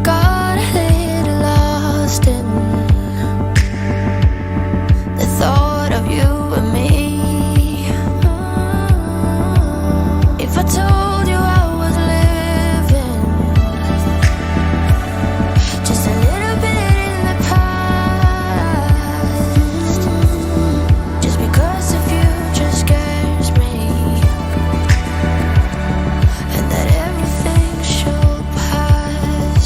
Got a little lost in the thought of you and me. If I told you I was living just a little bit in the past, just because the future scares me, and that everything should pass.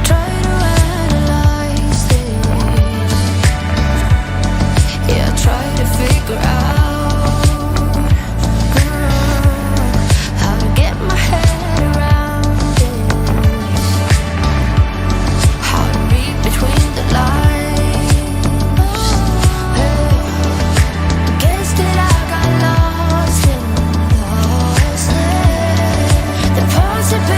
Try to analyze this, yeah, try to figure out how to get my head around this, how to read between the lines. Guess that I got lost in the possibilities.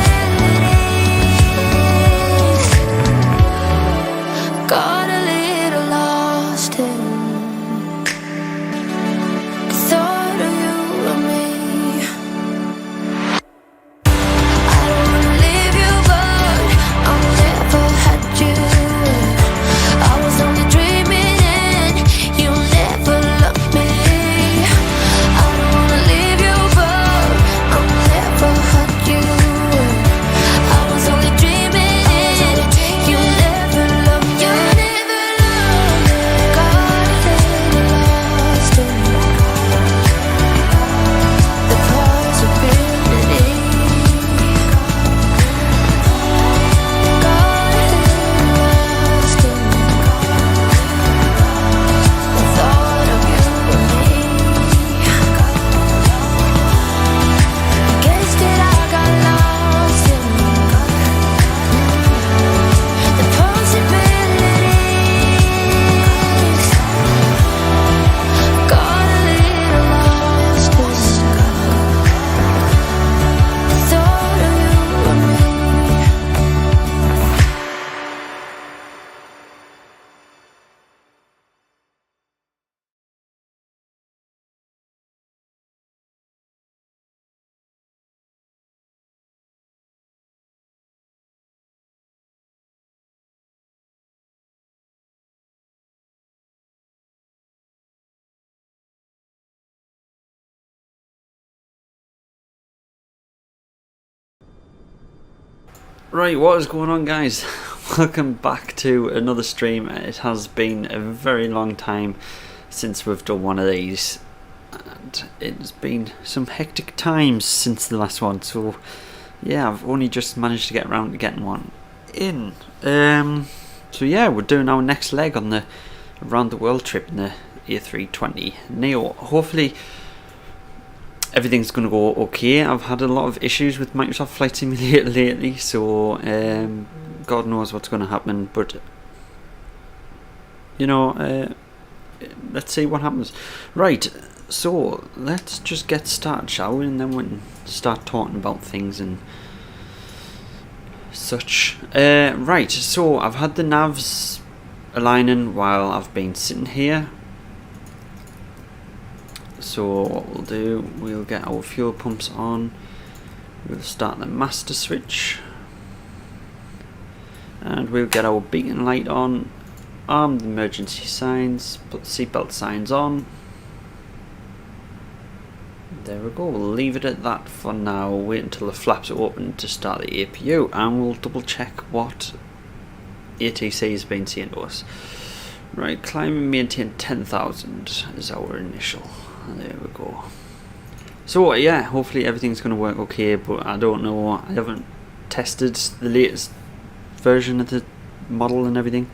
Got a little lost in the thought of you and me. I don't wanna leave you, but I'll never had you. I was only dreaming and you never loved me. I don't wanna leave you, but I'll never had you. I was only dreaming and you never loved me. Got a little lost in the possibility. Got a little lost in the thought of you and me. Guess that I got lost in the possibilities. Got a little lost in the thought of you and me. Right, what is going on, guys? Welcome back to another stream. It has been a very long time since we've done one of these, and it's been some hectic times since the last one, so yeah, I've only just managed to get around to getting one in. So yeah, we're doing our next leg on the around the world trip in the A320 Neo. Hopefully everything's going to go okay. I've had a lot of issues with Microsoft Flight Simulator lately, so God knows what's going to happen, but you know, let's see what happens. Right, so let's just get started, shall we, and then we can start talking about things and such. Right, so I've had the navs aligning while I've been sitting here. So what we'll do, we'll get our fuel pumps on, we'll start the master switch, and we'll get our beacon light on, arm the emergency signs, put the seatbelt signs on. There we go, we'll leave it at that for now, wait until the flaps are open to start the APU, and we'll double check what ATC has been saying to us. Right, climb and maintain 10,000 is our initial. There we go. So yeah, hopefully everything's going to work okay, but I don't know, I haven't tested the latest version of the model and everything.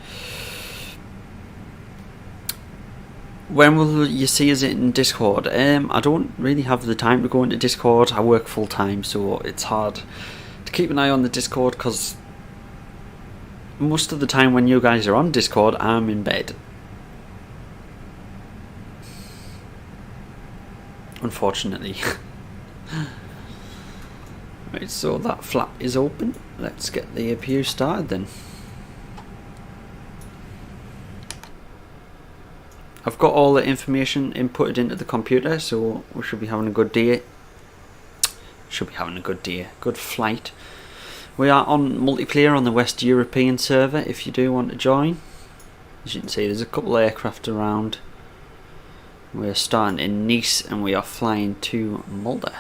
When will you see us in Discord? I don't really have the time to go into Discord. I work full time, so it's hard to keep an eye on the Discord, because most of the time when you guys are on Discord, I'm in bed. Unfortunately. Right, so that flap is open. Let's get the APU started then. I've got all the information inputted into the computer, so we should be having a good day should be having a good day, good flight. We are on multiplayer on the West European server if you do want to join. As you can see, there's a couple of aircraft around. We're starting in Nice and we are flying to Malta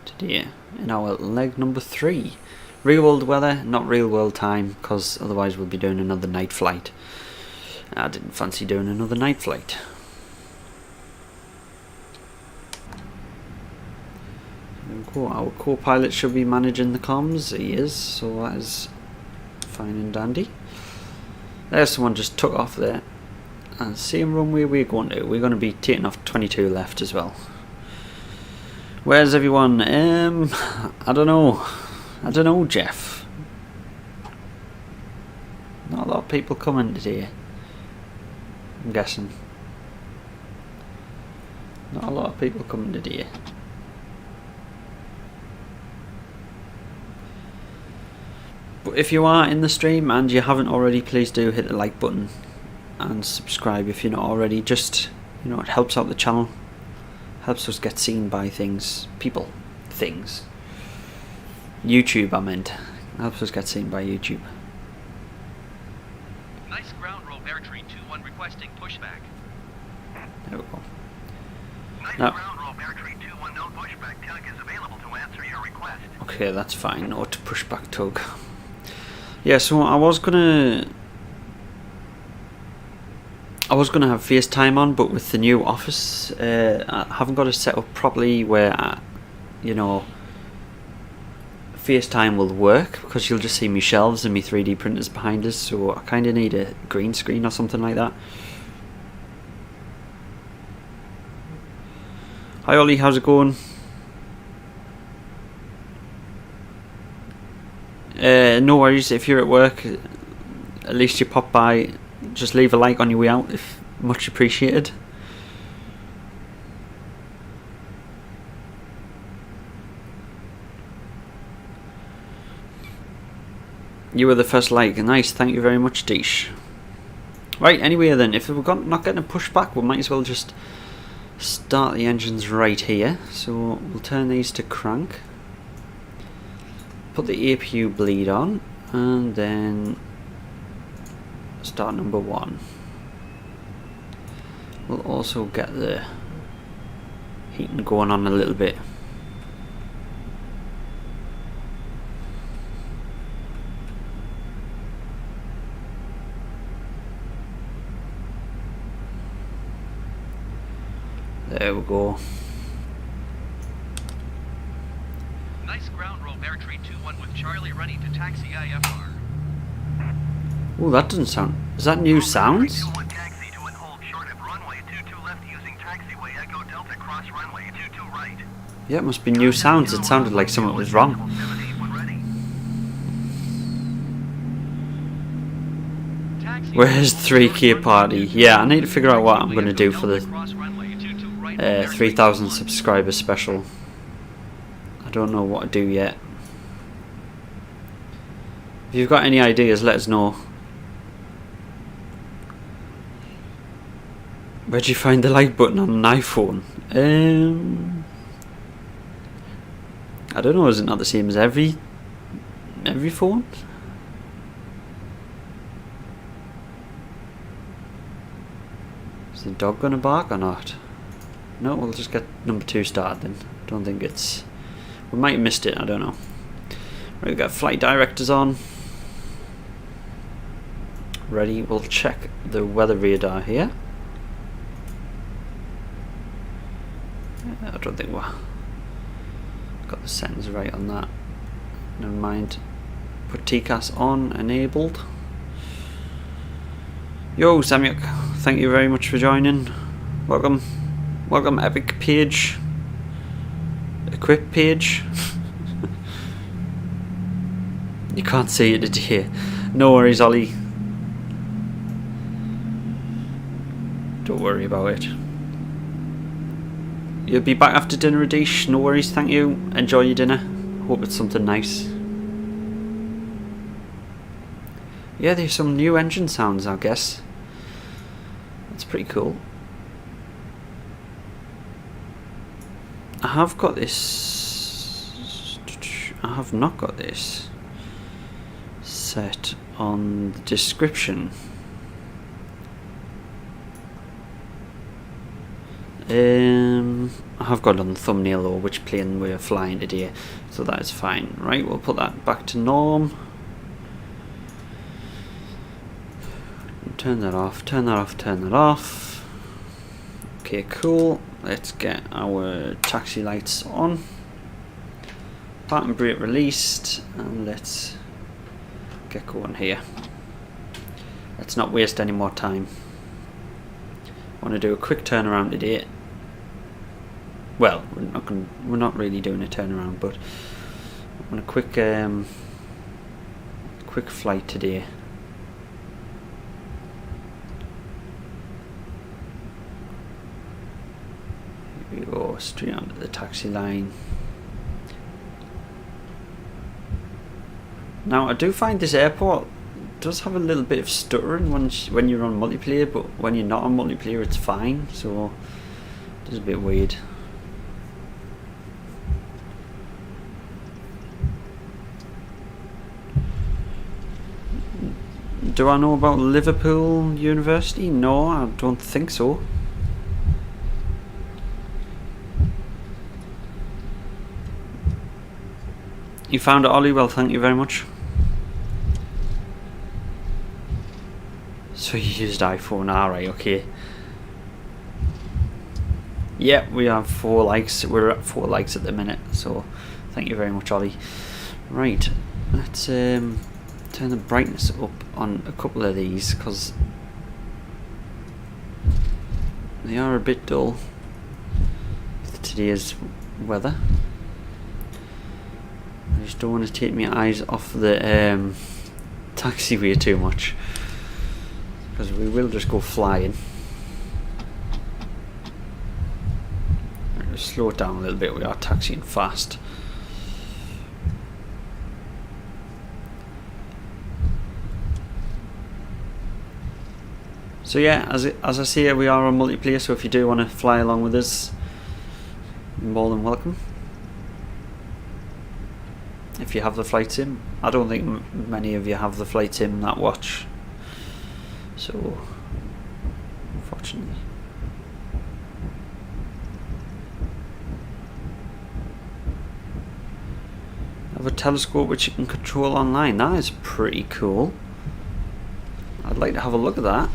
today in our leg number 3. Real world weather, not real world time, because otherwise we'll be doing another night flight. I didn't fancy doing another night flight. Our co-pilot should be managing the comms. He is, so that is fine and dandy. There's someone just took off there. And same runway we're going to. We're going to be taking off 22 left as well. Where's everyone? I don't know, Jeff. Not a lot of people coming today, I'm guessing. Not a lot of people coming today. But if you are in the stream and you haven't already, please do hit the like button and subscribe if you're not already. Just, you know, it helps out the channel, helps us get seen by things, people, things. YouTube, I meant. Helps us get seen by YouTube. Nice ground roll, Beartree 2-1 requesting pushback. There we go. Nice No. ground roll, Beartree 2-1, no pushback. Tug is available to answer your request. Okay, that's fine. No to pushback tug. Yeah, so I was gonna have FaceTime on, but with the new office, I haven't got it set up properly where, you know, FaceTime will work, because you'll just see me shelves and me 3D printers behind us, so I kind of need a green screen or something like that. Hi Ollie, how's it going? No worries, if you're at work, at least you pop by, just leave a like on your way out, if much appreciated. You were the first like. Nice, thank you very much, Deesh. Right, anyway then, if we're not getting a pushback, we might as well just start the engines right here. So we'll turn these to crank, put the APU bleed on, and then start number 1. We'll also get the heating going on a little bit. There we go. Nice ground roll, Beartree 2-1 with Charlie ready to taxi IFR. Oh, that doesn't sound... Is that new sounds? 2-1 taxi to and hold short of runway 22 left using taxiway Echo Delta cross runway 22 right. Yeah, it must be new sounds. It sounded like something was wrong. Where's 3K party? Yeah, I need to figure out what I'm going to do for the 3,000 subscriber special. I don't know what to do yet. If you've got any ideas, let us know. Where'd you find the like button on an iPhone? I don't know, is it not the same as every phone? Is the dog gonna bark or not? No, we'll just get number 2 started then. Don't think it's... We might have missed it, I don't know. Right, we've got flight directors on. Ready, we'll check the weather radar here. I don't think we're... Got the settings right on that. Never mind. Put TCAS on, enabled. Yo, Samyuk, thank you very much for joining. Welcome. Welcome, Epic page. Equip page. You can't see it, did you? No worries, Ollie. Don't worry about it. You'll be back after dinner, Adish. No worries, thank you. Enjoy your dinner. Hope it's something nice. Yeah, there's some new engine sounds, I guess. That's pretty cool. I have got this I have not got this set on the description. I have got on the thumbnail though which plane we're flying today, so that is fine. Right, we'll put that back to norm. Turn that off, turn that off, turn that off. Okay, cool. Let's get our taxi lights on. Parking brake released, and let's get going here. Let's not waste any more time. I want to do a quick turnaround today. Well, we're not really doing a turnaround, but I want a quick flight today. Here we go, straight onto the taxi line. Now I do find this airport does have a little bit of stuttering when you're on multiplayer, but when you're not on multiplayer it's fine, so it is a bit weird. Do I know about Liverpool University? No, I don't think so. You found it, Ollie? Well, thank you very much. So you used iPhone, alright, okay. Yeah, we have 4 likes. We're at 4 likes at the minute, so thank you very much, Ollie. Right, let's turn the brightness up on a couple of these because they are a bit dull with today's weather. I just don't want to take my eyes off the taxiway too much, because we will just go flying. Just slow it down a little bit, we are taxiing fast. So yeah, as I say, we are on multiplayer, so if you do want to fly along with us, you're more than welcome. If you have the flight sim. I don't think many of you have the flight sim that watch, so unfortunately. Have a telescope which you can control online. That is pretty cool. I'd like to have a look at that.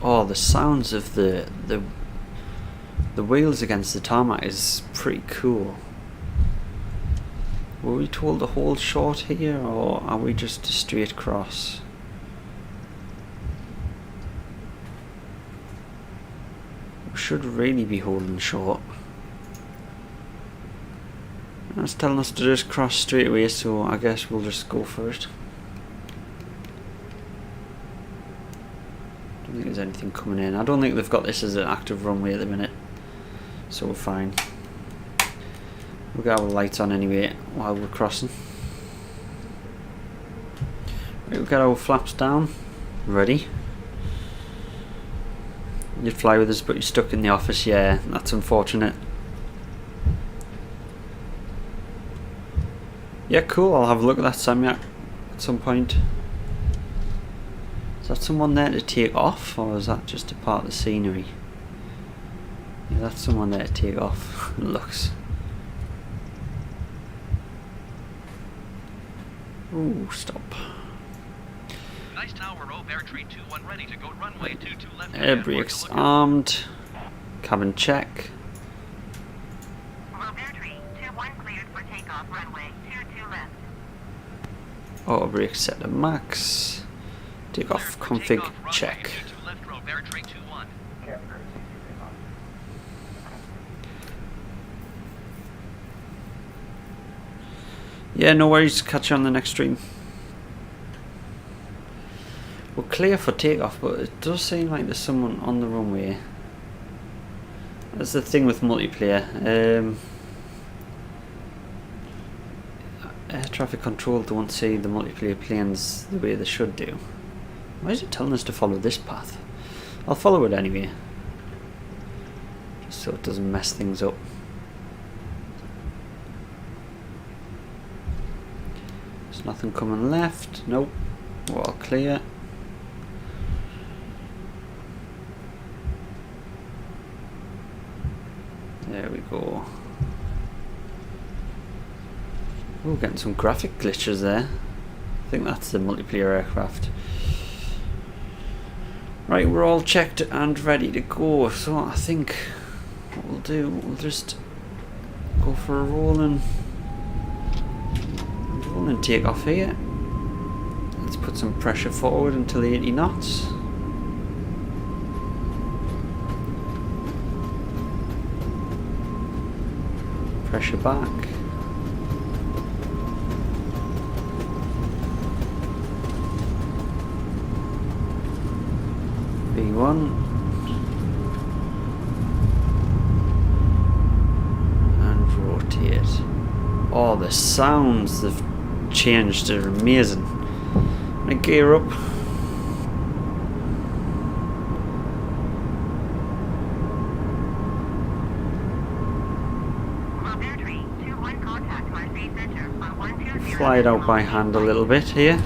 Oh, the sounds of the wheels against the tarmac is pretty cool. Were we told to hold short here, or are we just a straight cross? We should really be holding short. That's telling us to just cross straight away, so I guess we'll just go for it. I don't think there's anything coming in. I don't think they've got this as an active runway at the minute, so we're fine. We'll get our lights on anyway while we're crossing. Right, we'll get our flaps down. Ready. You'd fly with us, but you're stuck in the office. Yeah, that's unfortunate. Yeah, cool. I'll have a look at that Samyak at some point. Is that someone there to take off, or is that just a part of the scenery? Yeah, that's someone there to take off. It looks. Ooh, stop. Nice tower, row, bear tree 21 ready to go runway 22 left. Air brakes armed. Cabin check. Row, bear tree 21 cleared for takeoff runway 22 left. Auto brake set to max. Take off config check. 22 left, row, bear tree 21. Yeah, no worries. Catch you on the next stream. We're clear for takeoff, but it does seem like there's someone on the runway. That's the thing with multiplayer. Air traffic control don't see the multiplayer planes the way they should do. Why is it telling us to follow this path? I'll follow it anyway. so it doesn't mess things up. There's nothing coming left. Nope. We're all clear. There we go. Oh, getting some graphic glitches there. I think that's the multiplayer aircraft. Right, we're all checked and ready to go. So I think what we'll do, we'll just go for a roll and take off here. Let's put some pressure forward until 80 knots. Pressure back. B1. And rotate. Oh, the sounds they've changed are amazing. I'm gonna gear up. Fly it out by hand a little bit here.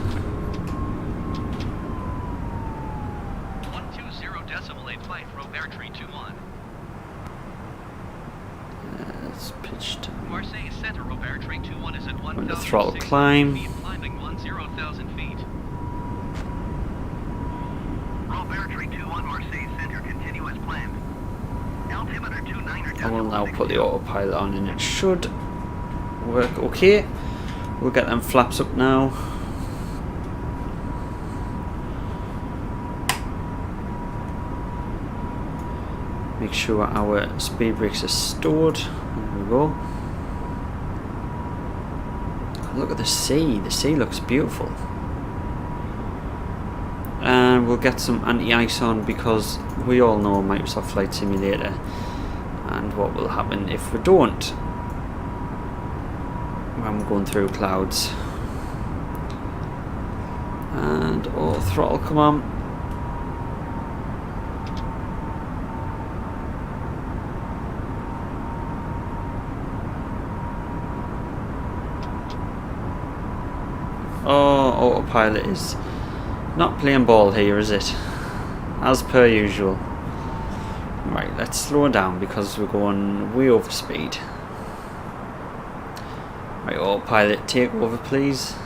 120.8 flight, Robert tree 21. It's pitched. Marseille Center, Robert tree 21 is at 1,000 the throttle climb. feet, climbing 10,000 feet. Robert tree 21, Marseille Center, continue as planned. Altimeter 29 I will now put the autopilot on and it should work okay. We'll get them flaps up now. Make sure our speed brakes are stored. There we go. Look at the sea. The sea looks beautiful. And we'll get some anti-ice on because we all know Microsoft Flight Simulator and what will happen if we don't when we're going through clouds. And oh, throttle, come on. Oh, autopilot is not playing ball here, is it? As per usual. Right, let's slow down because we're going way over speed. Right, autopilot, take over please.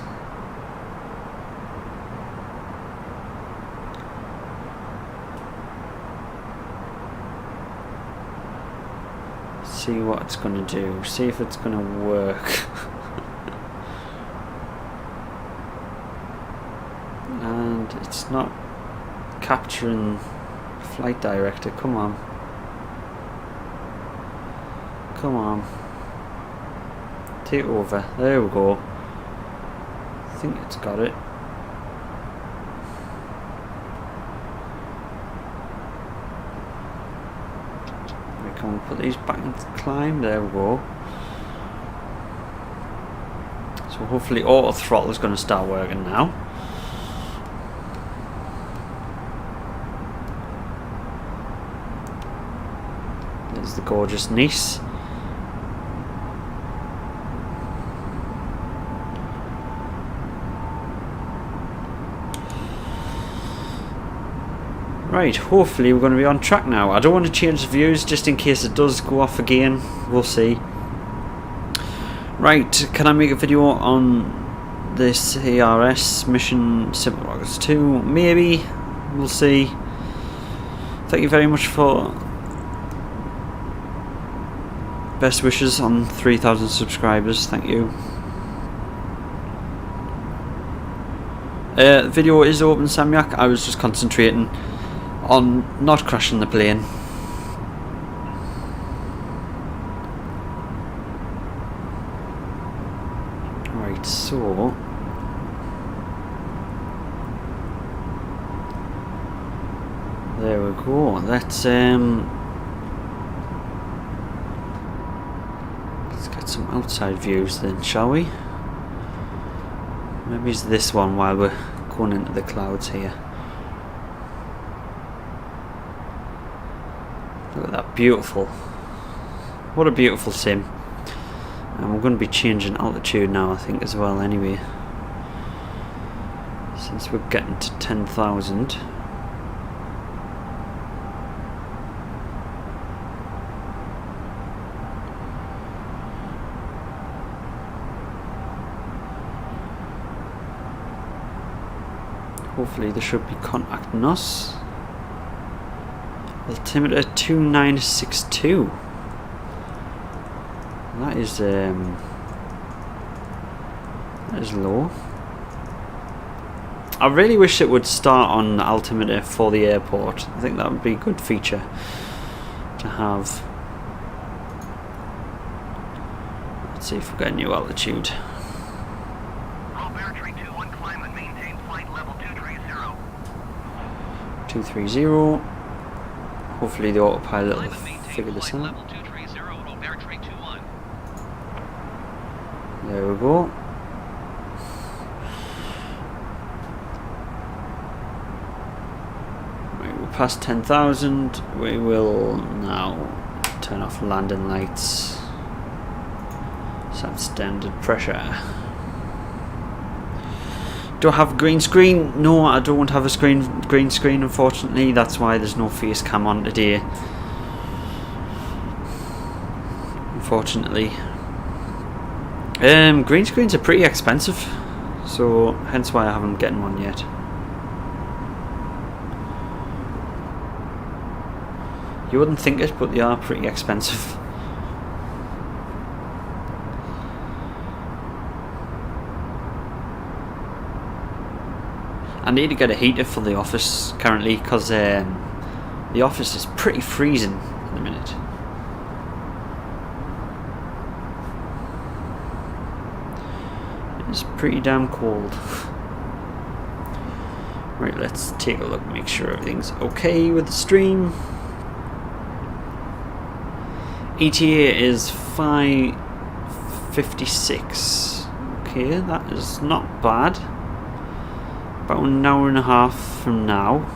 See what it's going to do. See if it's going to work. And it's not capturing flight director. Come on. Come on. Take over. There we go. I think it's got it. We can put these back into climb. There we go. So hopefully auto throttle is going to start working now. There's the gorgeous Nice. Right, hopefully we're going to be on track now. I don't want to change the views just in case it does go off again. We'll see. Right, can I make a video on this ARS mission Simple Rockets 2? Maybe. We'll see. Thank you very much for best wishes on 3,000 subscribers. Thank you. The video is open, Samyak. I was just concentrating on not crashing the plane. Right, so there we go. Let's get some outside views then, shall we? Maybe it's this one while we're going into the clouds here. Look at that beautiful What a beautiful sim. And we're going to be changing altitude now, I think, as well, anyway. Since we're getting to 10,000. Hopefully they should be contacting us. Altimeter 2962. That is low. I really wish it would start on altimeter for the airport. I think that would be a good feature to have. Let's see if we get a new altitude. 230. Hopefully the autopilot will figure this out. There we go. Right, we're past 10,000. We will now turn off landing lights. Set standard pressure. Do I have green screen? No, I don't have a green screen, unfortunately. That's why there's no face cam on today. Unfortunately. Green screens are pretty expensive, so hence why I haven't gotten one yet. You wouldn't think it, but they are pretty expensive. I need to get a heater for the office currently because the office is pretty freezing at the minute. It's pretty damn cold. Right, let's take a look, make sure everything's okay with the stream. ETA is 5:56. Okay, that is not bad. About an hour and a half from now.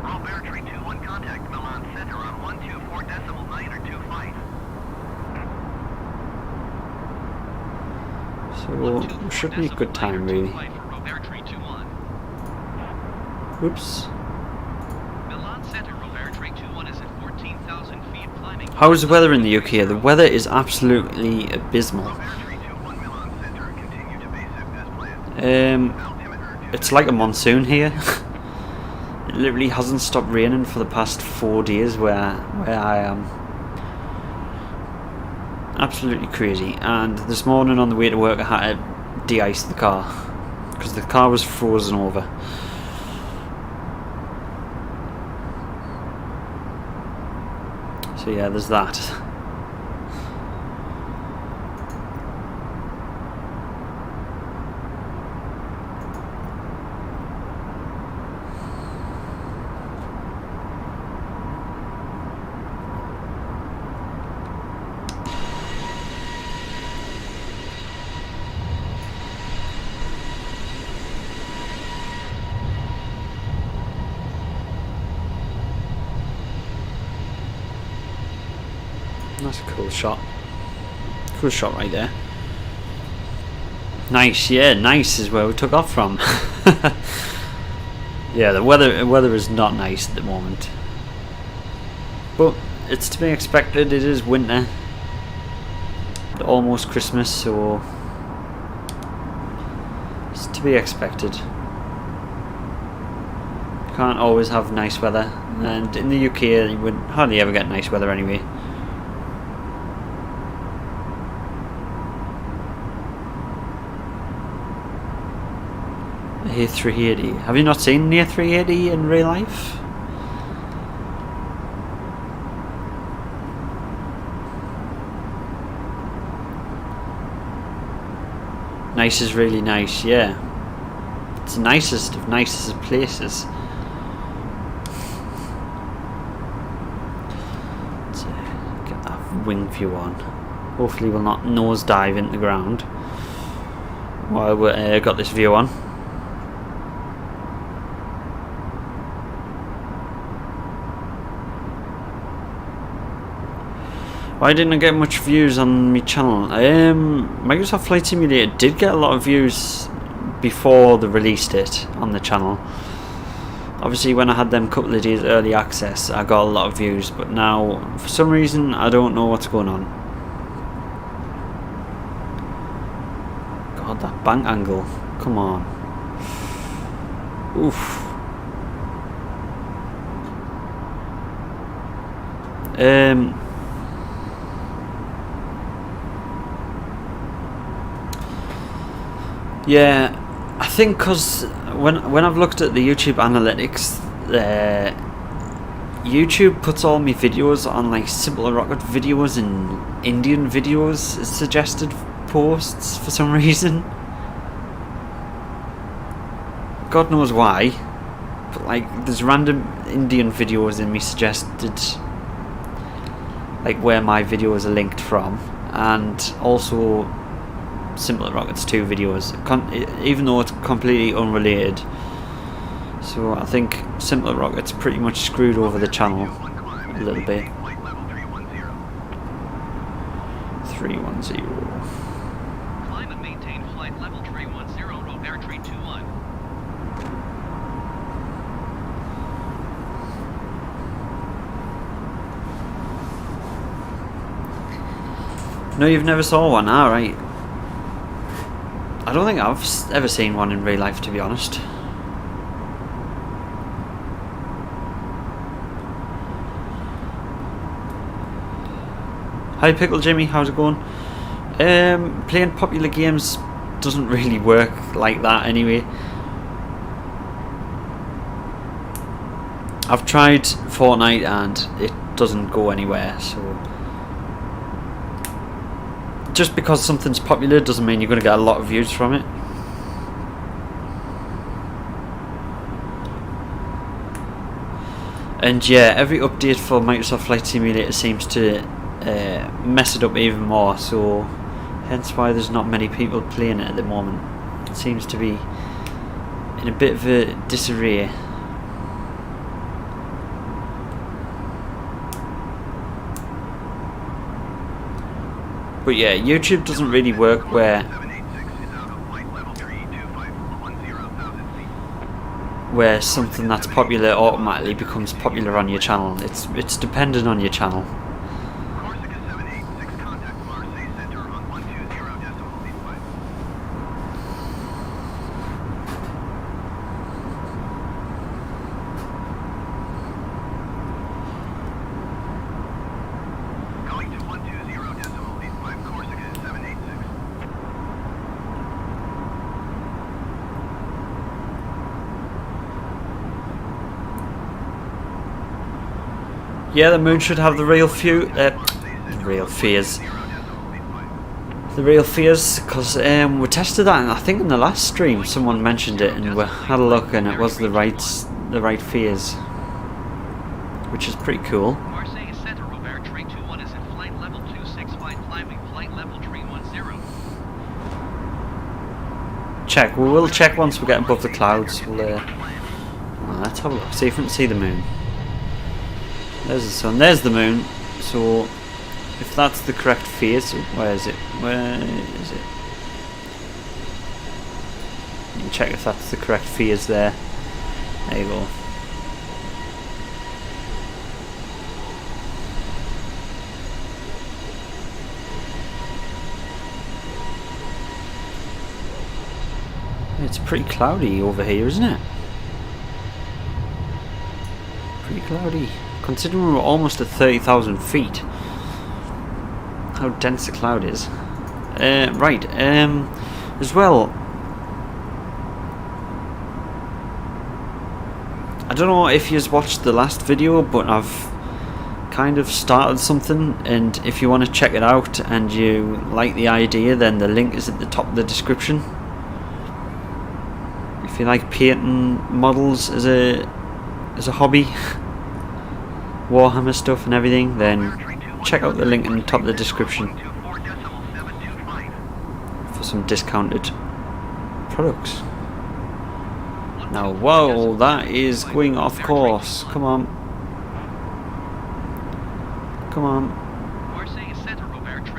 All Bear Tree 2-1 contact Milan Center on 124.925. So it should be a good time, really. Oops. How's the weather in the UK? The weather is absolutely abysmal. It's like a monsoon here. It literally hasn't stopped raining for the past 4 days where I am. Absolutely crazy. And this morning on the way to work I had to de-ice the car because the car was frozen over. So yeah, there's that. That's a cool shot. Cool shot right there. Nice, yeah, nice is where we took off from. Yeah, the weather is not nice at the moment. But it's to be expected, it is winter. Almost Christmas, so it's to be expected. You can't always have nice weather, and in the UK you would hardly ever get nice weather anyway. A380. Have you not seen the A380 in real life? Nice is really nice, yeah. It's the nicest of nicest of places. Let's get that wing view on. Hopefully we'll not nosedive into the ground while we've got this view on. Why didn't I get much views on my channel? Microsoft Flight Simulator did get a lot of views before they released it on the channel. Obviously when I had them couple of days early access I got a lot of views, but now for some reason I don't know what's going on. God, that bank angle, come on. Oof. Yeah, I think because when I've looked at the YouTube analytics, YouTube puts all my videos on like Simple Rocket videos and Indian videos as suggested posts for some reason. God knows why, but like there's random Indian videos in me suggested, like where my videos are linked from, and also Simple Rockets 2 videos, even though it's completely unrelated. So I think Simple Rockets pretty much screwed over the channel a little bit. 310. Climb and maintain flight level 310, Robert 321. No, you've never saw one, alright. I don't think I've ever seen one in real life, to be honest. Hi Pickle Jimmy, how's it going? Playing popular games doesn't really work like that anyway. I've tried Fortnite and it doesn't go anywhere, so just because something's popular doesn't mean you're going to get a lot of views from it. And yeah, every update for Microsoft Flight Simulator seems to mess it up even more, so hence why there's not many people playing it at the moment. It seems to be in a bit of a disarray. But yeah, YouTube doesn't really work where something that's popular automatically becomes popular on your channel. It's dependent on your channel. Yeah, the moon should have the real fears, because we tested that, and I think in the last stream someone mentioned it, and we had a look, and it was the right fears, which is pretty cool. Marseille Center, Robert 321 is in flight level 265, climbing flight level 310. Check. We will check once we get above the clouds. We'll, let's have a look. See if we can see the moon. There's the sun, there's the moon. So if that's the correct phase, where is it? Where is it? You can check if that's the correct phase there. There you go. It's pretty cloudy over here, isn't it? Pretty cloudy. Considering we're almost at 30,000 feet, how dense the cloud is. Right, as well, I don't know if you've watched the last video, but I've kind of started something, and if you want to check it out and you like the idea, then the link is at the top of the description. If you like painting models as a hobby, Warhammer stuff and everything, then check out the link in the top of the description for some discounted products. Now, whoa, that is going off course. Come on. Come on. Marseille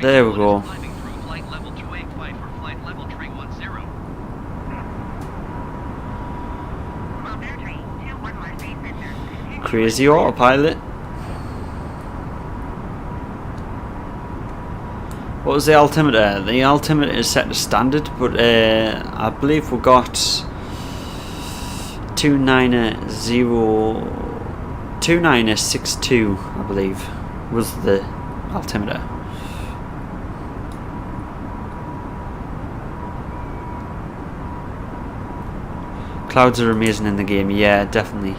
There we go. Crazy autopilot. What was the altimeter? The altimeter is set to standard, but I believe we got 2962, I believe, was the altimeter. Clouds are amazing in the game, yeah, definitely.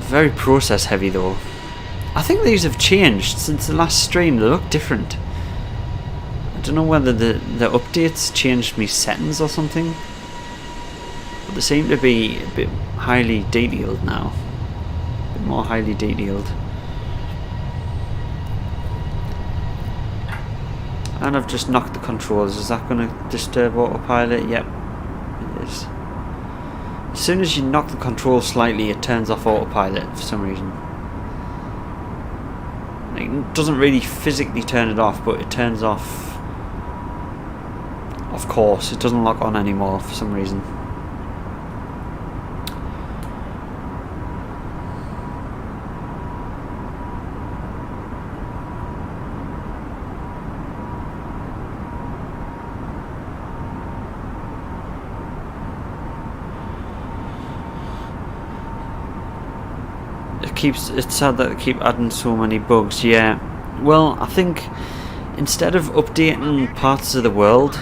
Very process heavy though. I think these have changed since the last stream. They look different. I don't know whether the updates changed me settings or something, but they seem to be a bit highly detailed now. A bit more highly detailed. And I've just knocked the controls. Is that going to disturb autopilot? Yep, it is. As soon as you knock the control slightly, it turns off autopilot for some reason. It doesn't really physically turn it off, but it turns off. Of course, it doesn't lock on anymore for some reason. It's sad that they keep adding so many bugs. Yeah, well, I think instead of updating parts of the world,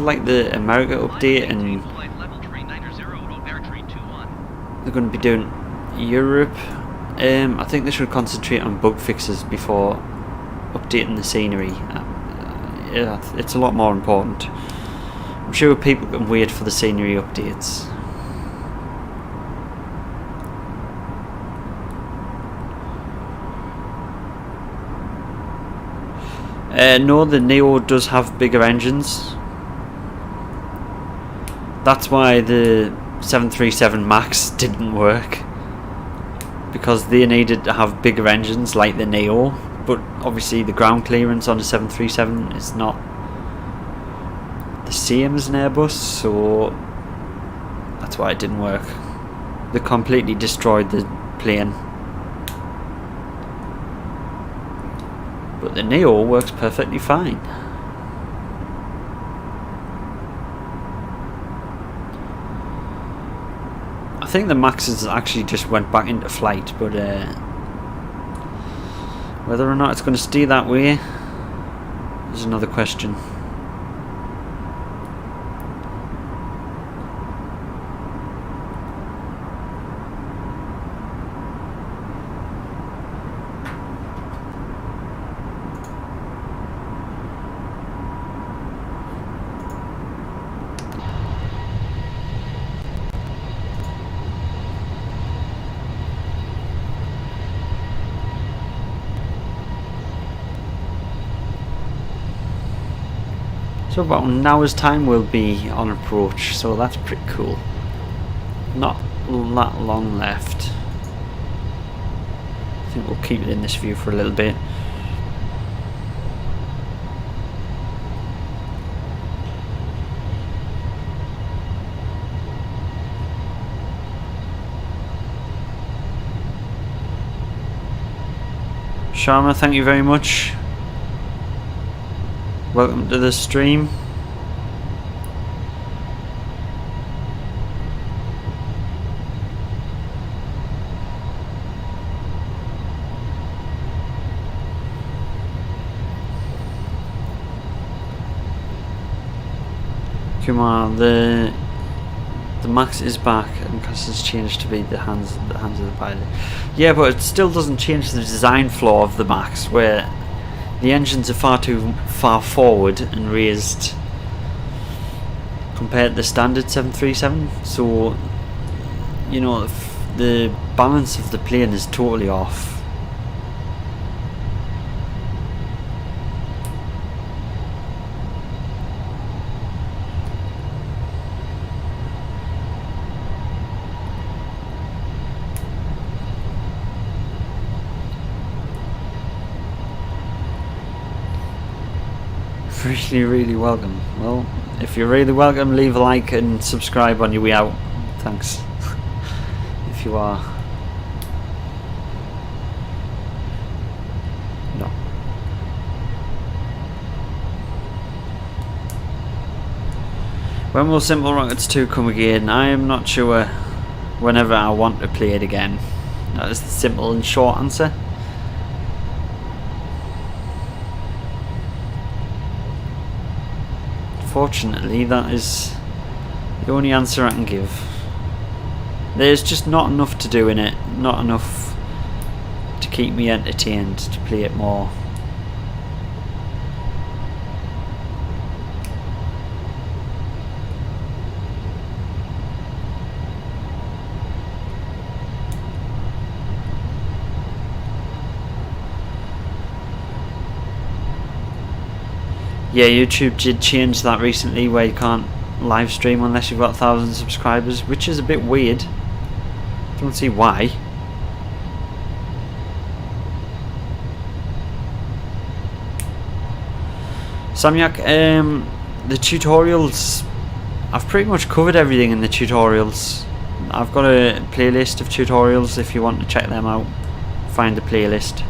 like the America update, and they're going to be doing Europe, I think they should concentrate on bug fixes before updating the scenery. Yeah, it's a lot more important. I'm sure people can wait for the scenery updates. No, the Neo does have bigger engines. That's why the 737 MAX didn't work, because they needed to have bigger engines like the Neo, but obviously the ground clearance on the 737 is not the same as an Airbus, so that's why it didn't work. They completely destroyed the plane. But the Neo works perfectly fine. I think the Maxes actually just went back into flight, but whether or not it's going to stay that way is another question. So about an hour's time we'll be on approach, so that's pretty cool. Not that long left. I think we'll keep it in this view for a little bit. Sharma, thank you very much. Welcome to the stream. Come on, the Max is back and has changed to be the hands of the pilot. Yeah, but it still doesn't change the design flaw of the Max, where the engines are far too far forward and raised compared to the standard 737. So, you know, the balance of the plane is totally off. really welcome. Well, if you're really welcome, leave a like and subscribe on your way out. Thanks. If you are. No. When will Simple Rockets 2 come again? I am not sure. Whenever I want to play it again. That is the simple and short answer. Fortunately, that is the only answer I can give. There's just not enough to do in it, not enough to keep me entertained to play it more. Yeah, YouTube did change that recently where you can't live stream unless you've got 1,000 subscribers, which is a bit weird. Don't see why. Samyak, the tutorials, I've pretty much covered everything in the tutorials. I've got a playlist of tutorials if you want to check them out. Find the playlist.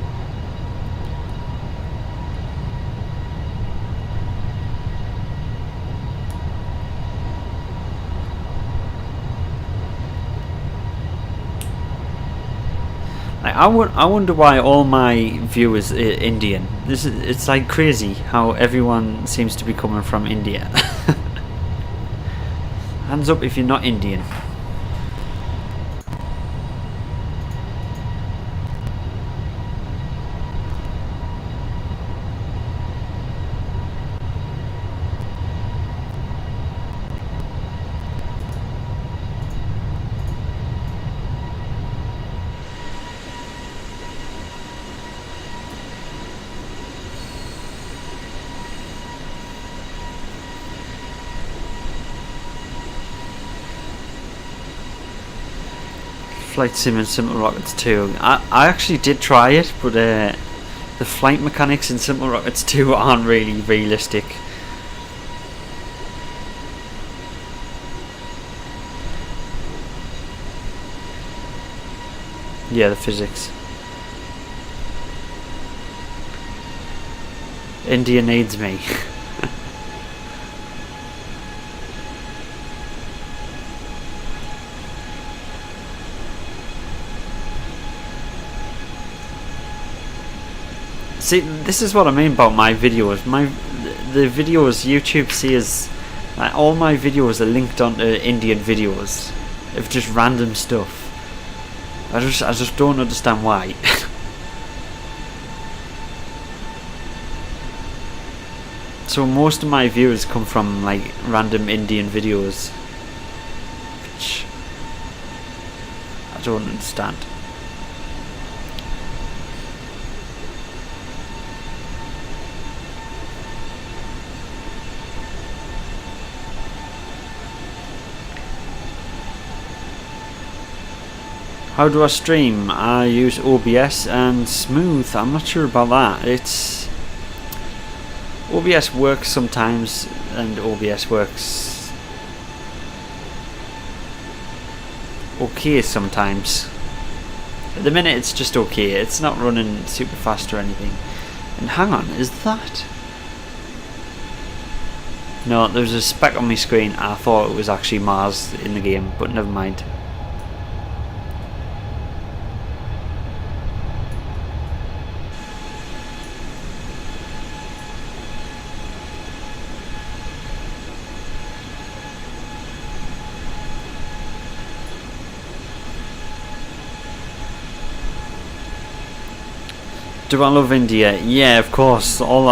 I wonder why all my viewers are Indian. It's like crazy how everyone seems to be coming from India. Hands up if you're not Indian. Flight Sim and Simple Rockets 2. I actually did try it, but the flight mechanics in Simple Rockets 2 aren't really realistic. Yeah, the physics. India needs me. See, this is what I mean about my videos. The videos YouTube sees, like, all my videos are linked onto Indian videos of just random stuff. I just don't understand why. So most of my views come from like random Indian videos, which I don't understand. How do I stream? I use OBS and Smooth. I'm not sure about that. OBS works sometimes and OBS works okay sometimes. At the minute it's just okay. It's not running super fast or anything. And hang on, is that? No, there's a speck on my screen. I thought it was actually Mars in the game, but never mind. Do I love India? Yeah, of course. All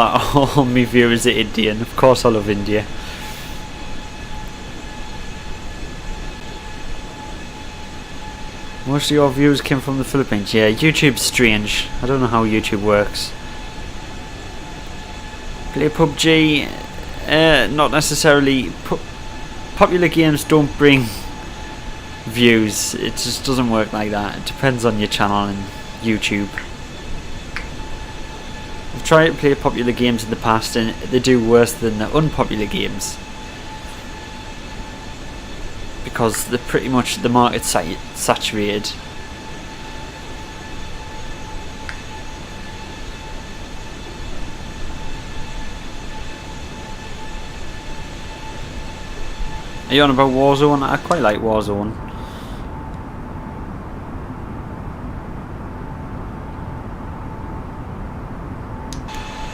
my viewers are Indian. Of course I love India. Most of your views came from the Philippines. Yeah, YouTube's strange. I don't know how YouTube works. Play PUBG? Not necessarily. Popular games don't bring views. It just doesn't work like that. It depends on your channel and YouTube. tried to play popular games in the past and they do worse than the unpopular games. Because they're pretty much the market saturated. Are you on about Warzone? I quite like Warzone.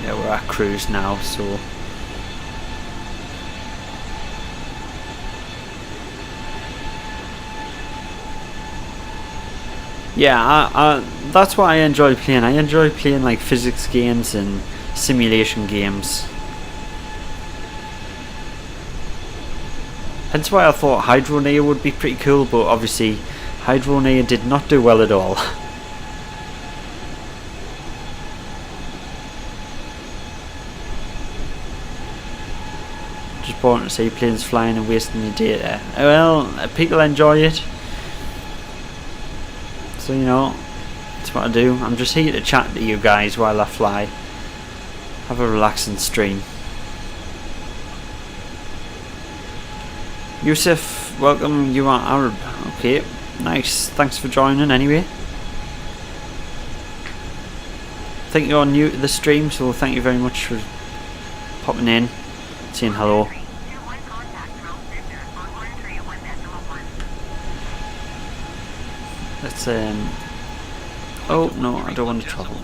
Yeah, we're at cruise now, so yeah, that's what I enjoy playing. I enjoy playing like physics games and simulation games. Hence why I thought Hydroneer would be pretty cool, but obviously Hydroneer did not do well at all. Just boring to see planes flying and wasting your data. Well, people enjoy it. So, you know, that's what I do. I'm just here to chat to you guys while I fly. Have a relaxing stream. Yusuf, welcome, you are Arab. Okay, nice. Thanks for joining anyway. I think you're new to the stream, so thank you very much for popping in, saying hello. Let's oh no, I don't want to travel.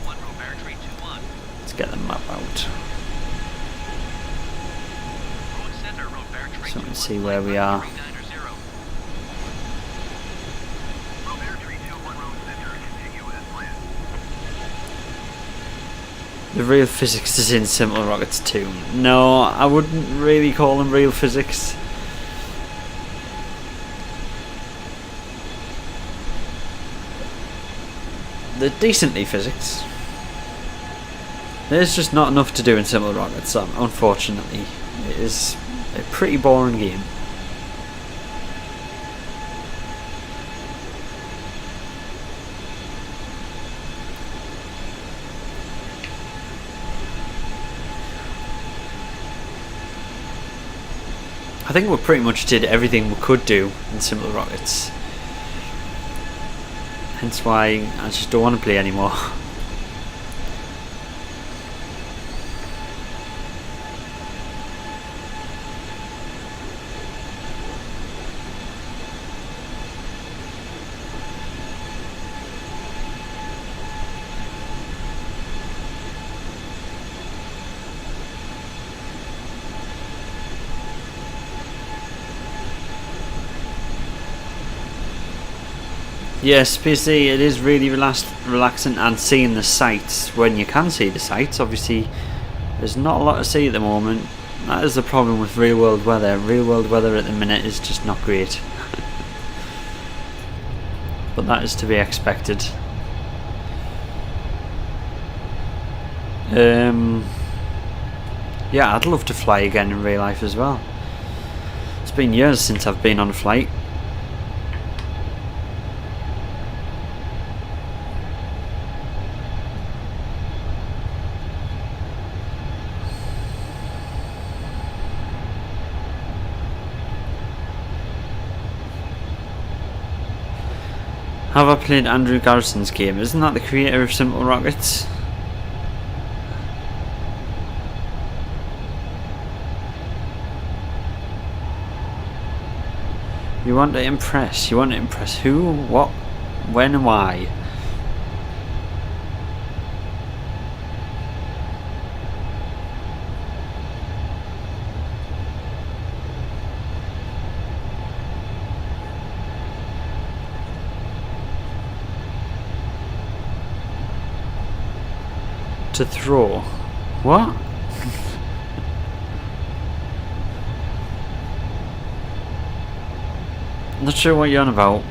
Let's get the map out. So let's see where we are. The real physics is in Simple Rockets 2. No, I wouldn't really call them real physics. They're decently physics. There's just not enough to do in Simple Rockets, unfortunately. It is a pretty boring game. I think we pretty much did everything we could do in Simple Rockets. Hence why I just don't want to play anymore. Yes, PC, it is really relaxing, and seeing the sights when you can see the sights. Obviously, there's not a lot to see at the moment. That is the problem with real world weather. Real world weather at the minute is just not great. But that is to be expected. Yeah, I'd love to fly again in real life as well. It's been years since I've been on a flight. Have I played Andrew Garrison's game? Isn't that the creator of Simple Rockets? You want to impress? You want to impress who? What? When and why? To throw. What? Not sure what you're on about.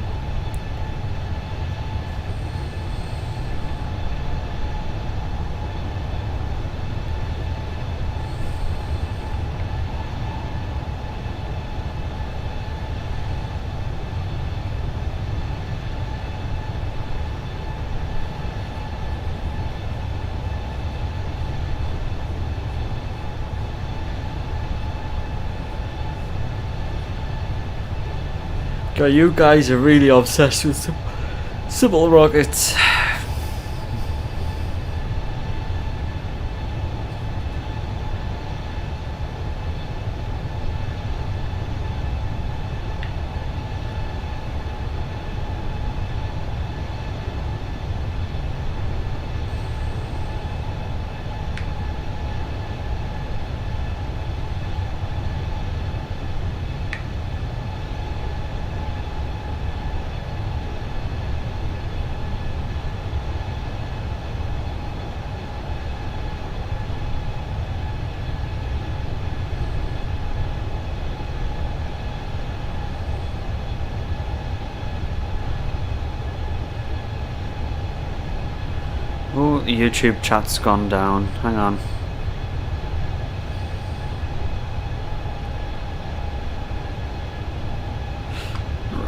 God, you guys are really obsessed with simple rockets. Oh, the YouTube chat's gone down. Hang on.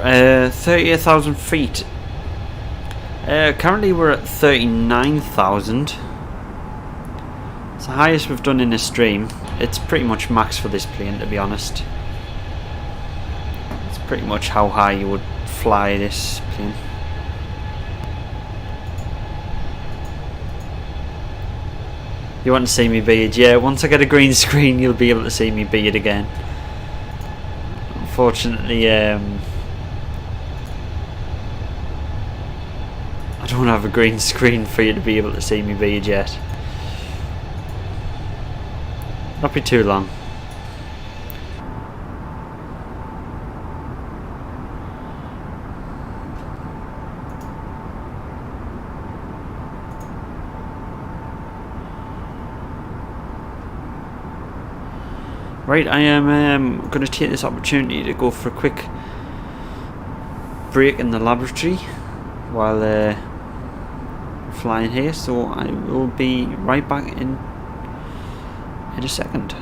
Uh, 38,000 feet. Currently we're at 39,000. It's the highest we've done in a stream. It's pretty much max for this plane, to be honest. It's pretty much how high you would fly this plane. You want to see me beard? Yeah, once I get a green screen you'll be able to see me beard again. Unfortunately, I don't have a green screen for you to be able to see me beard yet. Not be too long. Right, I am going to take this opportunity to go for a quick break in the laboratory while flying here, so I will be right back in a second.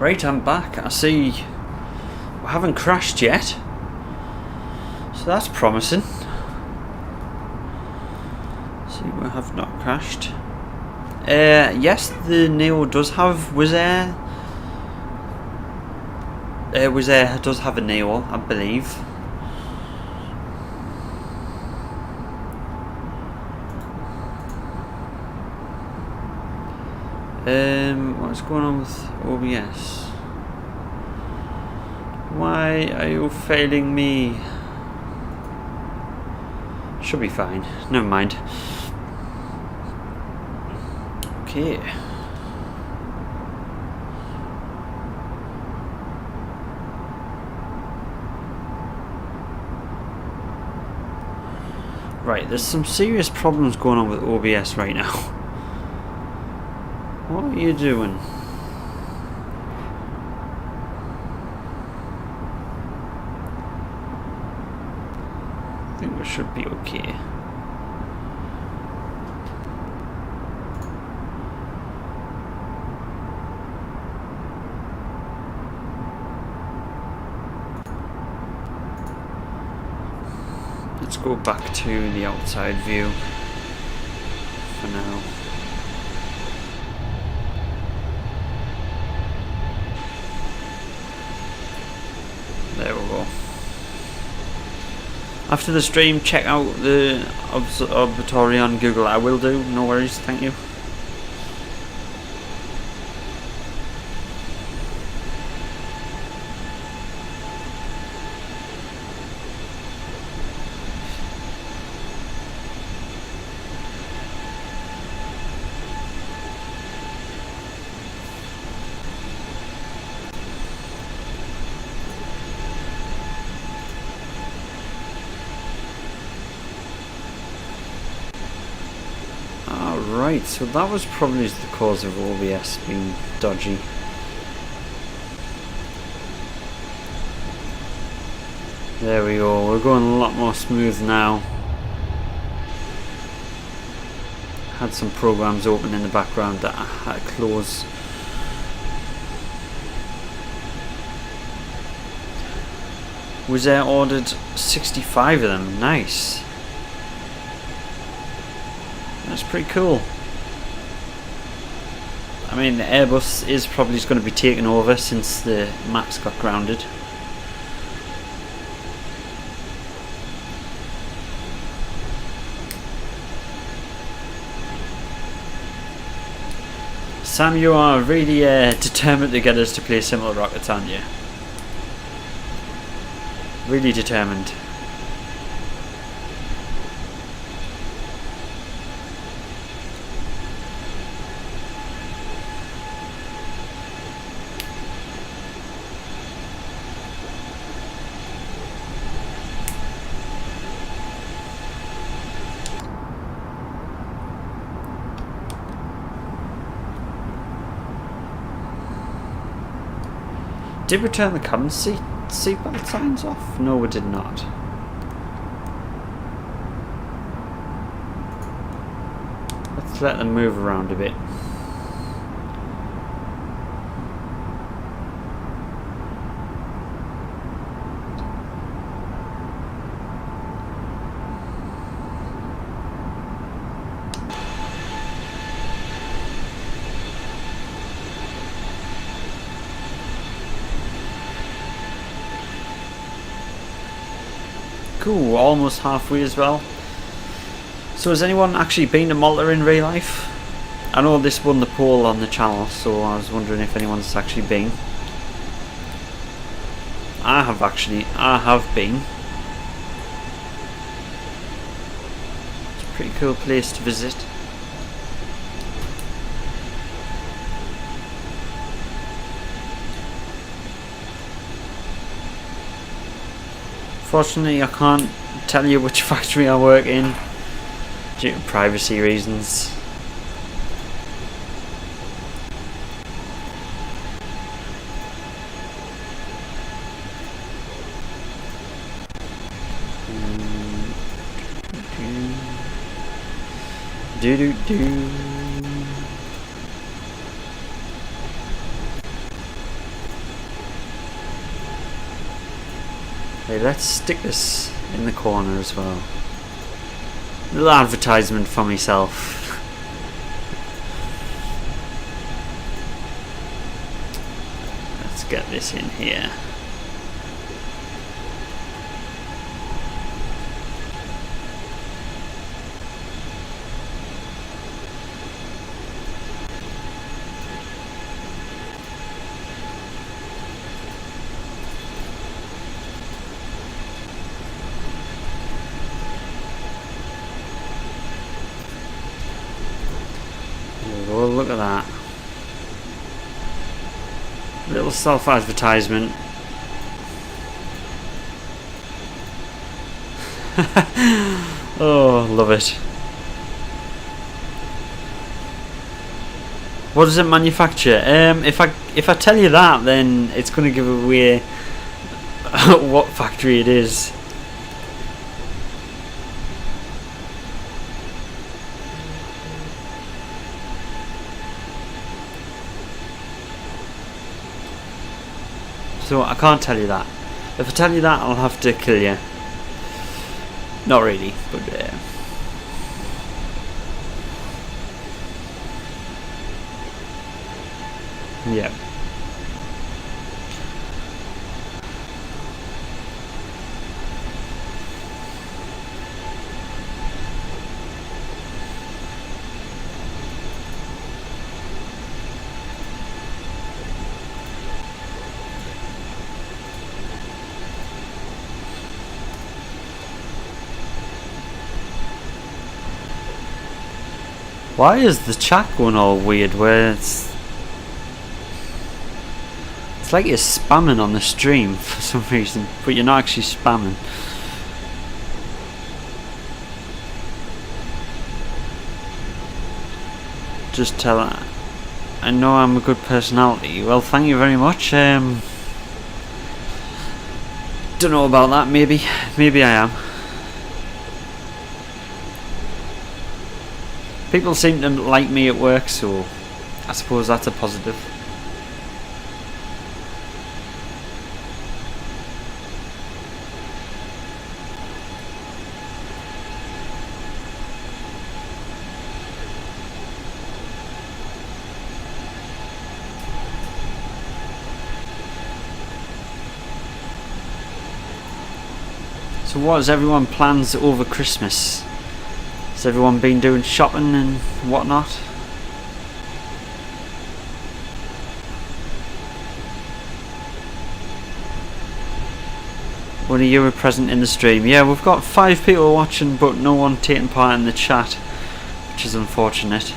Right, I'm back. I see we haven't crashed yet, so that's promising. So have not crashed. Yes, the Neo does have Wizz Air. Wizz Air does have a Neo, I believe. What's going on with OBS? Why are you failing me? Should be fine. Never mind. Okay. Right, there's some serious problems going on with OBS right now. What are you doing? I think we should be okay. Let's go back to the outside view for now. There we go. After the stream, check out the observatory on Google. I will do, no worries, thank you. Right, so that was probably the cause of OBS being dodgy. There we go, we're going a lot more smooth now. Had some programs open in the background that I had to close. Was there ordered 65 of them, nice. That's pretty cool. I mean, the Airbus is probably just going to be taken over since the Max got grounded. Sam, you are really determined to get us to play similar rockets, aren't you? Really determined. Did we turn the cabin seatbelt signs off? No, we did not. Let's let them move around a bit. Cool, almost halfway as well. So has anyone actually been to Malta in real life? I know this won the poll on the channel, so I was wondering if anyone's actually been. I have been. It's a pretty cool place to visit. Fortunately, I can't tell you which factory I work in due to privacy reasons. Do. Hey, let's stick this in the corner as well. Little advertisement for myself. Let's get this in here. Oh, look at that. Little self-advertisement. Oh, love it. What does it manufacture? If I tell you that, then it's going to give away what factory it is. So I can't tell you that. If I tell you that, I'll have to kill you. Not really, but yeah. Why is the chat going all weird where it's like you're spamming on the stream for some reason, but you're not actually spamming. Just tell her I know I'm a good personality. Well, thank you very much. Don't know about that. Maybe I am. People seem to like me at work, so I suppose that's a positive. So what has everyone plans over Christmas? Has everyone been doing shopping and whatnot? Only you were present in the stream. Yeah, we've got 5 people watching but no one taking part in the chat, which is unfortunate.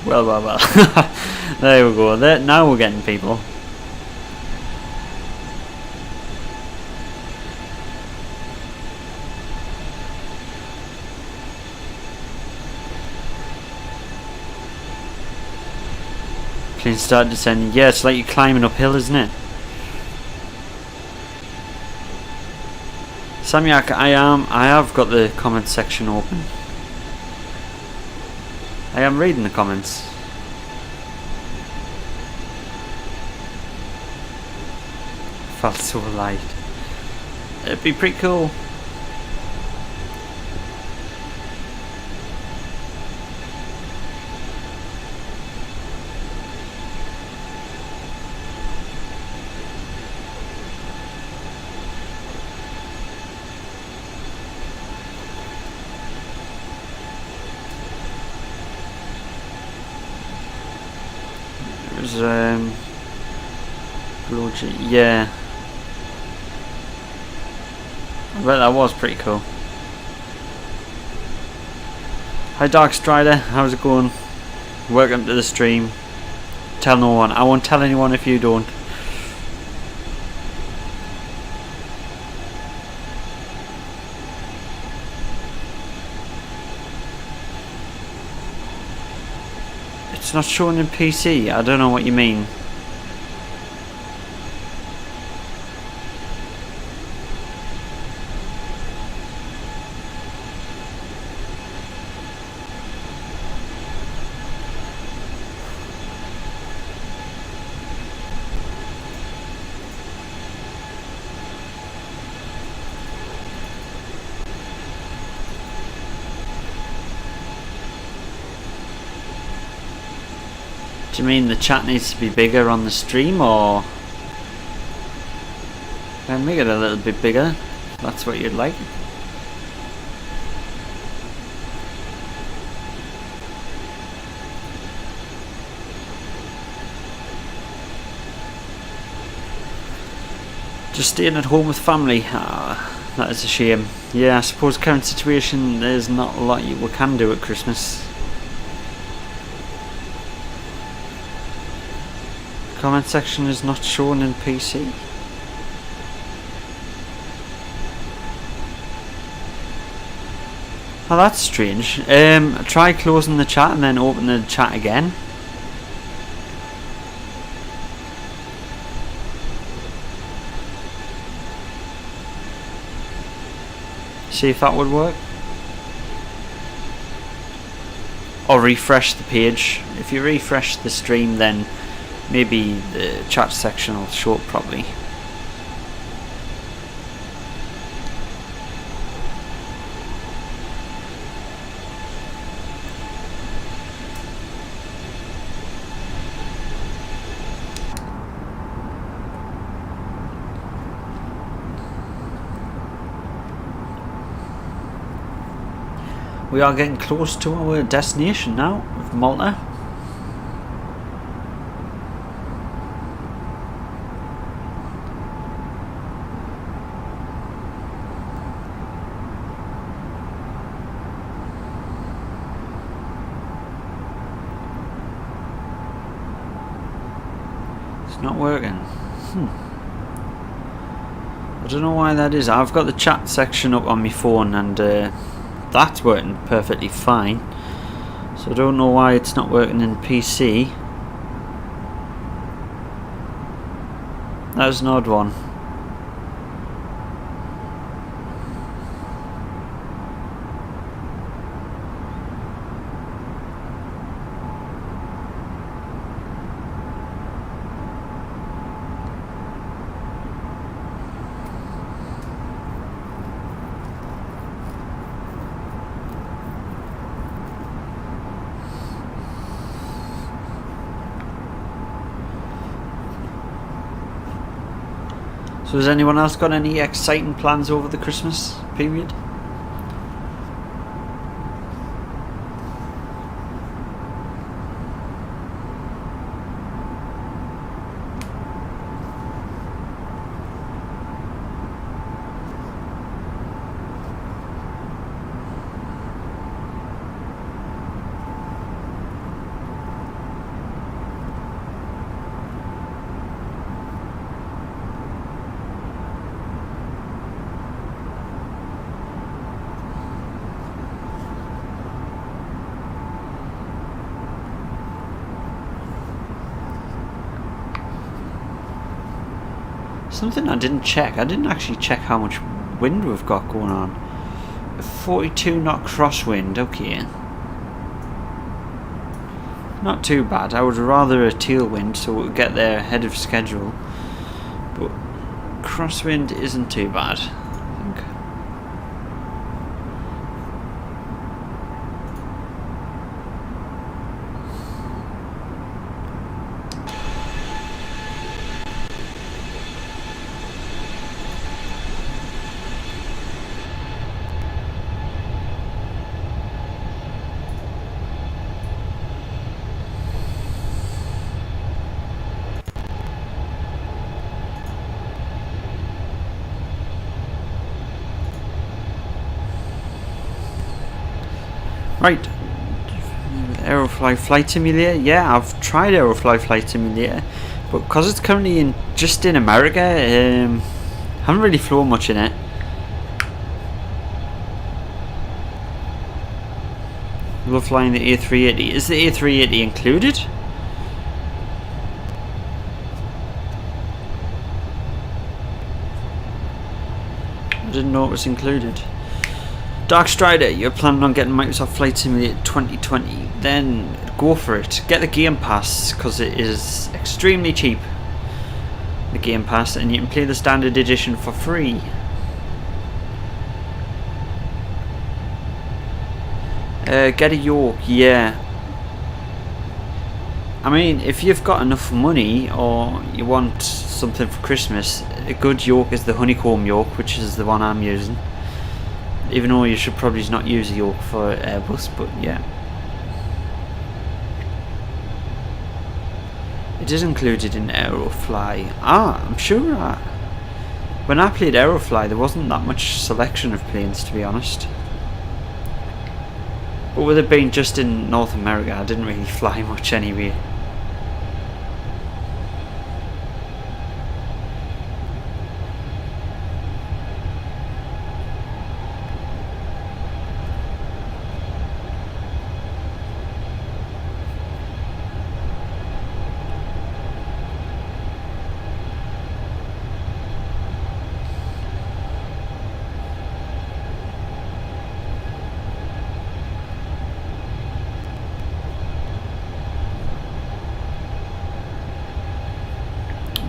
Well. There we go. Now we're getting people. Plane started descending. Yeah, it's like you're climbing uphill, isn't it? Samyak, I have got the comment section open. I am reading the comments. Felt so light. It'd be pretty cool. Yeah, I bet that was pretty cool. Hi Dark Strider, how's it going? Welcome to the stream. Tell no one. I won't tell anyone if you don't. It's not showing in PC. I don't know what you mean. Do you mean the chat needs to be bigger on the stream, or make it a little bit bigger? If that's what you'd like. Just staying at home with family. Ah, that is a shame. Yeah, I suppose current situation, there's not a lot we can do at Christmas. Comment section is not shown in PC. Oh, that's strange. Try closing the chat and then open the chat again. See if that would work. Or refresh the page. If you refresh the stream, then maybe the chat section will show up properly. We are getting close to our destination now of Malta. It's not working. I don't know why that is. I've got the chat section up on my phone and that's working perfectly fine, so I don't know why it's not working in PC. That was an odd one. So has anyone else got any exciting plans over the Christmas period? Something I didn't check. I didn't actually check how much wind we've got going on. A 42 knot crosswind, okay. Not too bad. I would rather a tailwind so we'll get there ahead of schedule. But crosswind isn't too bad, I think. Right, Aerofly Flight Simulator. Yeah, I've tried Aerofly Flight Simulator, but because it's currently just in America, haven't really flown much in it. Love flying the A380. Is the A380 included? I didn't know it was included. Dark Strider, you're planning on getting Microsoft Flight Simulator 2020, then go for it. Get the Game Pass, because it is extremely cheap, the Game Pass, and you can play the standard edition for free. Get a yoke, yeah. I mean, if you've got enough money or you want something for Christmas, a good yoke is the honeycomb yoke, which is the one I'm using. Even though you should probably not use a yoke for Airbus, but yeah. It is included in Aerofly. I'm sure when I played Aerofly there wasn't that much selection of planes, to be honest. But with it being just in North America, I didn't really fly much anyway.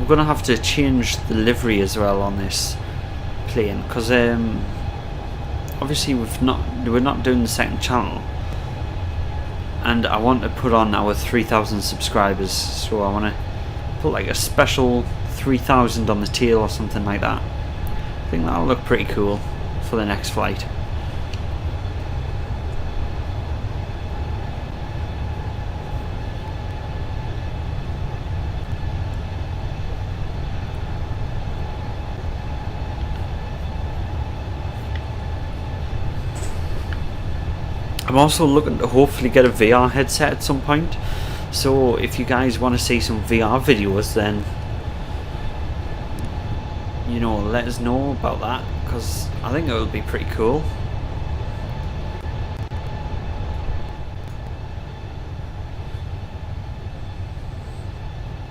We're gonna have to change the livery as well on this plane, because obviously we're not doing the second channel, and I want to put on our 3,000 subscribers, so I want to put like a special 3,000 on the tail or something like that. I think that'll look pretty cool for the next flight. I'm also looking to hopefully get a VR headset at some point, so if you guys want to see some VR videos, then you know, let us know about that, because I think it will be pretty cool.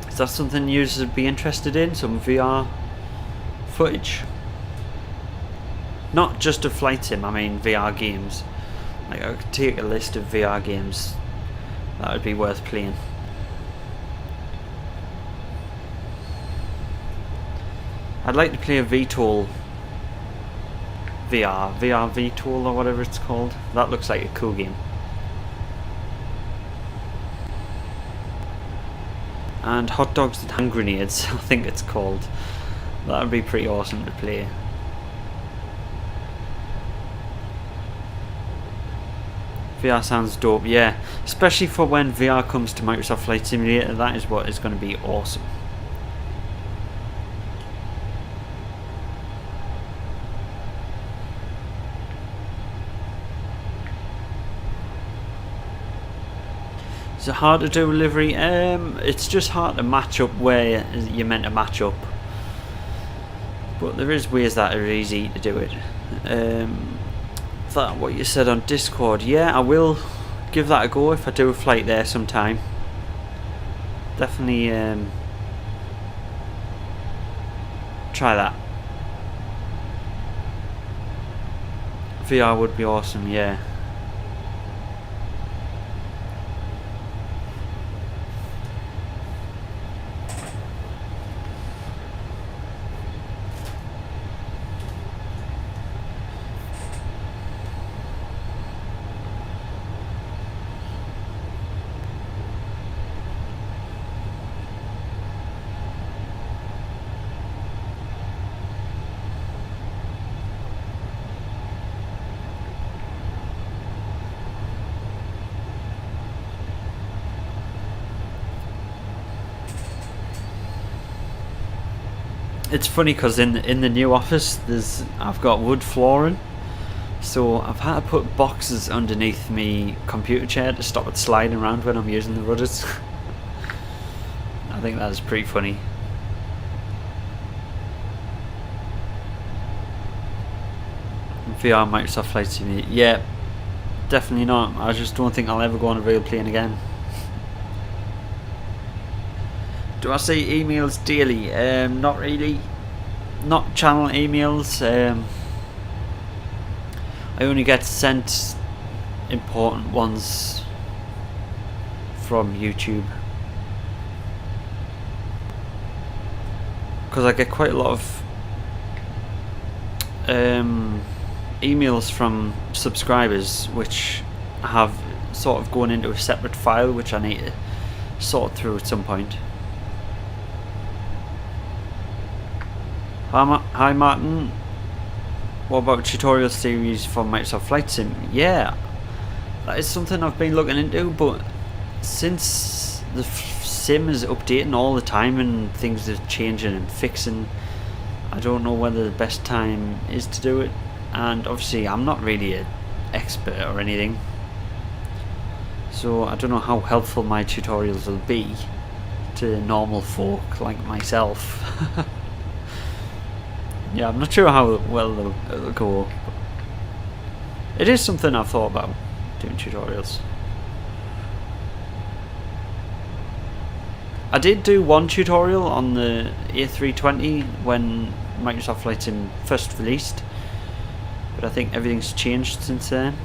Is that something users would be interested in, some VR footage? Not just a flight sim, I mean VR games. Like, I could take a list of VR games that would be worth playing. I'd like to play a VTOL VR VTOL or whatever it's called. That looks like a cool game. And Hot Dogs and Hand Grenades, I think it's called. That would be pretty awesome to play. VR sounds dope, yeah. Especially for when VR comes to Microsoft Flight Simulator, that is what is going to be awesome. Is it hard to do a livery? It's just hard to match up where you're meant to match up. But there is ways that are easy to do it. That what you said on Discord, yeah, I will give that a go if I do a flight there sometime. Definitely try that. VR would be awesome, yeah. It's funny because in the new office I've got wood flooring, so I've had to put boxes underneath me computer chair to stop it sliding around when I'm using the rudders. I think that is pretty funny. VR Microsoft Flight Simulator, yeah, definitely not. I just don't think I'll ever go on a real plane again. Do I see emails daily? Not really. Not channel emails. I only get sent important ones from YouTube, because I get quite a lot of emails from subscribers which have sort of gone into a separate file, which I need to sort through at some point. Hi Martin, what about tutorial series for Microsoft Flight Sim? Yeah, that is something I've been looking into, but since the sim is updating all the time and things are changing and fixing, I don't know whether the best time is to do it. And obviously I'm not really an expert or anything, so I don't know how helpful my tutorials will be to normal folk like myself. Yeah, I'm not sure how well it'll go. It is something I've thought about, doing tutorials. I did do one tutorial on the A320 when Microsoft Flight Sim first released, but I think everything's changed since then.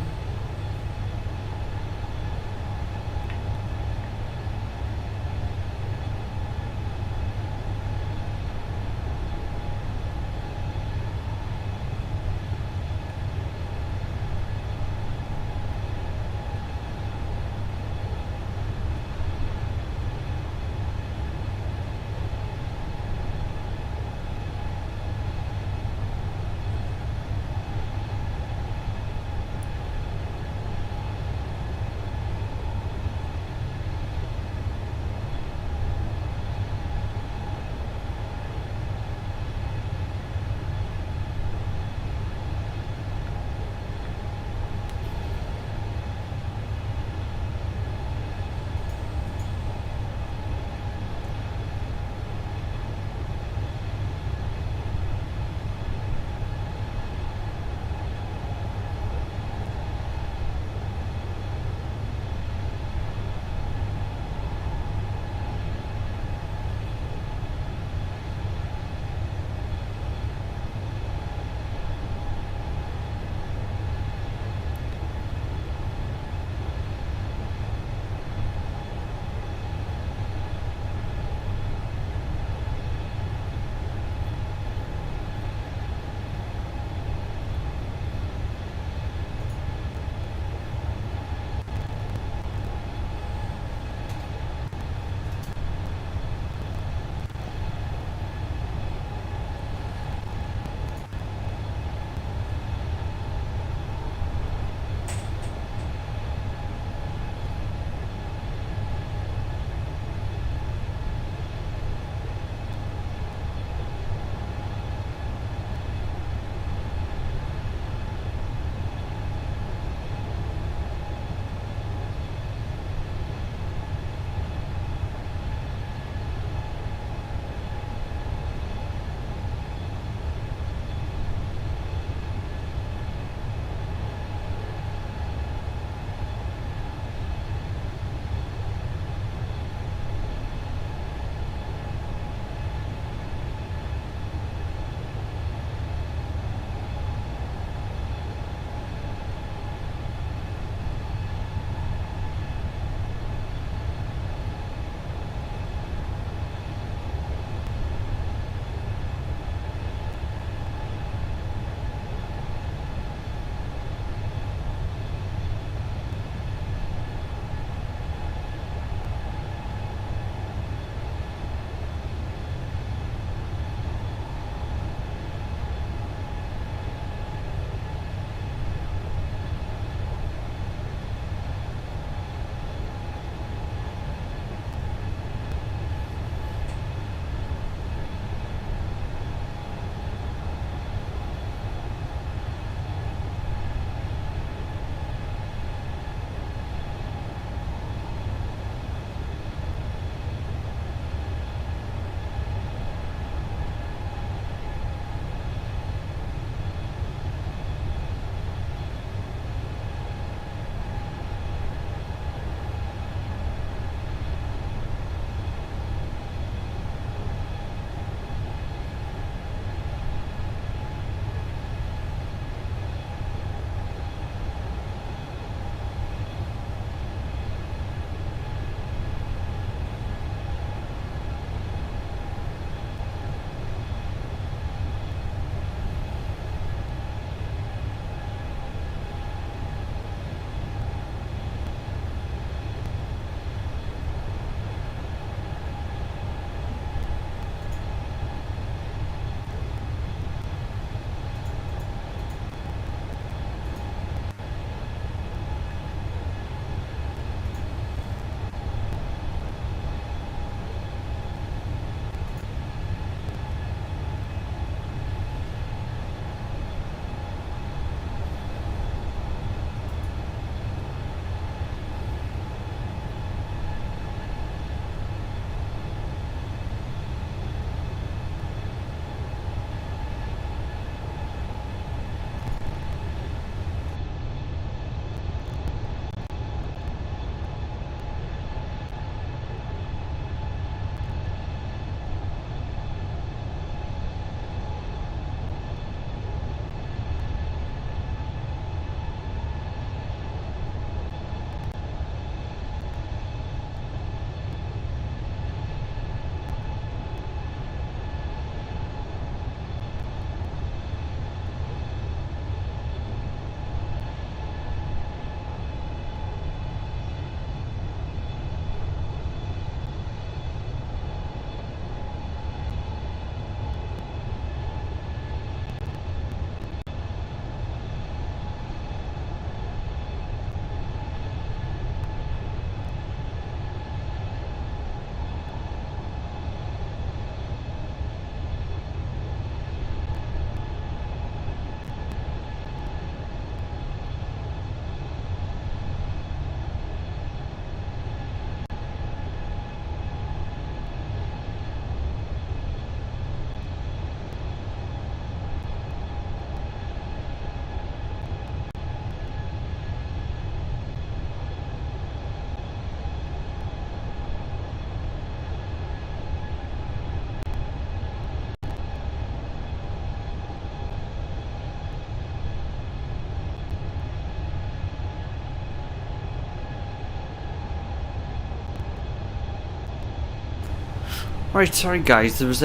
Right, sorry guys, there was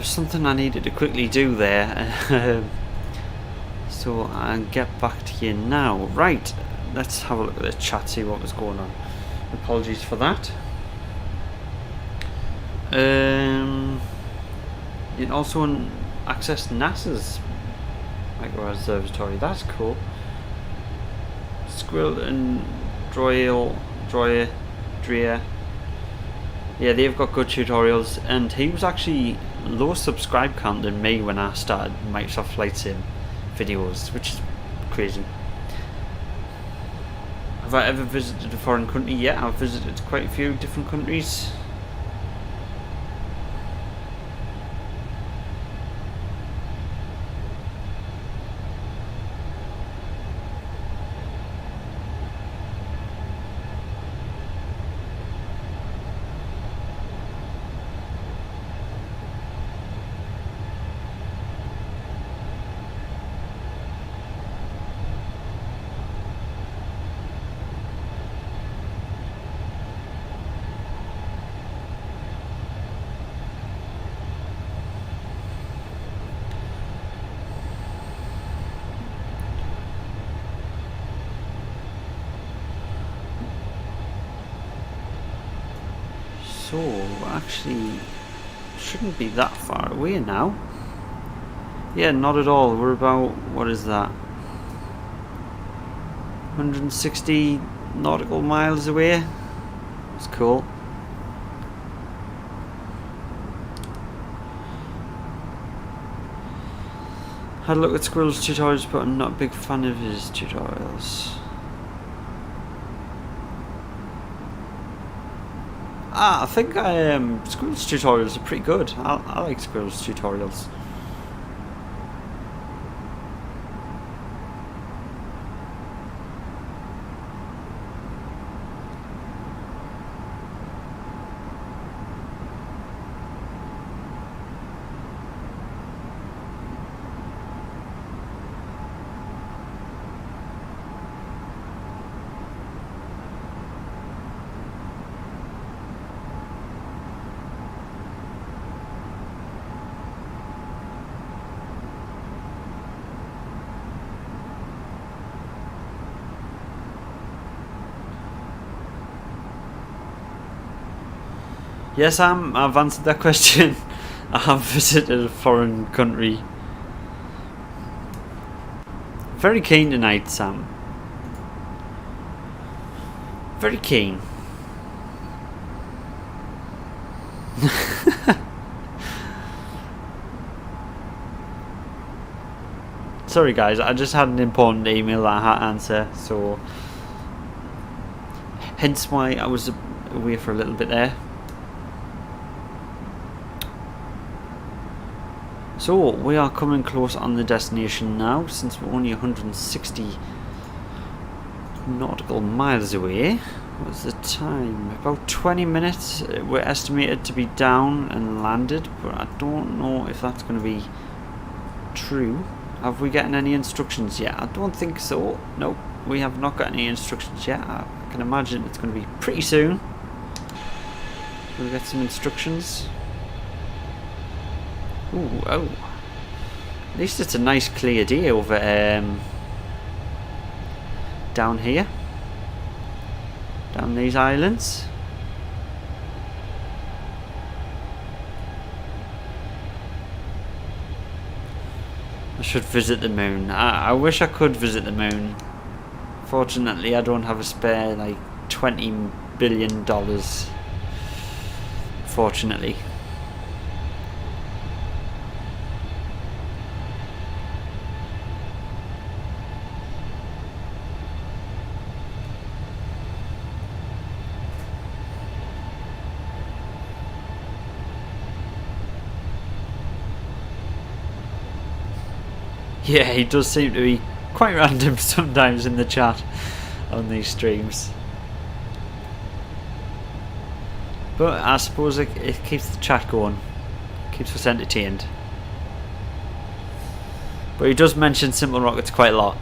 something I needed to quickly do there. So I'll get back to you now. Right, let's have a look at the chat, see what was going on. Apologies for that. You can also access NASA's micro observatory. That's cool. Squirrel and Dreyer. Yeah, they've got good tutorials, and he was actually low subscribe count than me when I started Microsoft Flight Sim videos, which is crazy. Have I ever visited a foreign country? Yeah, I've visited quite a few different countries. So, actually, shouldn't be that far away now. Yeah, not at all. We're about, what is that? 160 nautical miles away. It's cool. Had a look at Squirrel's tutorials, but I'm not a big fan of his tutorials. I think Squirrel's tutorials are pretty good. I like Squirrel's tutorials. Yes, I've answered that question. I have visited a foreign country. Very keen tonight, Sam. Very keen. Sorry guys, I just had an important email that I had to answer, so hence why I was away for a little bit there. So we are coming close on the destination now, since we're only 160 nautical miles away. What's the time? About 20 minutes. We're estimated to be down and landed, but I don't know if that's going to be true. Have we gotten any instructions yet? I don't think so. Nope, we have not got any instructions yet. I can imagine it's going to be pretty soon. We'll get some instructions. Ooh, oh. At least it's a nice clear day over down here. Down these islands. I should visit the moon. I wish I could visit the moon. Fortunately, I don't have a spare like $20 billion. Fortunately. Yeah, he does seem to be quite random sometimes in the chat on these streams. But I suppose it keeps the chat going, keeps us entertained. But he does mention simple rockets quite a lot.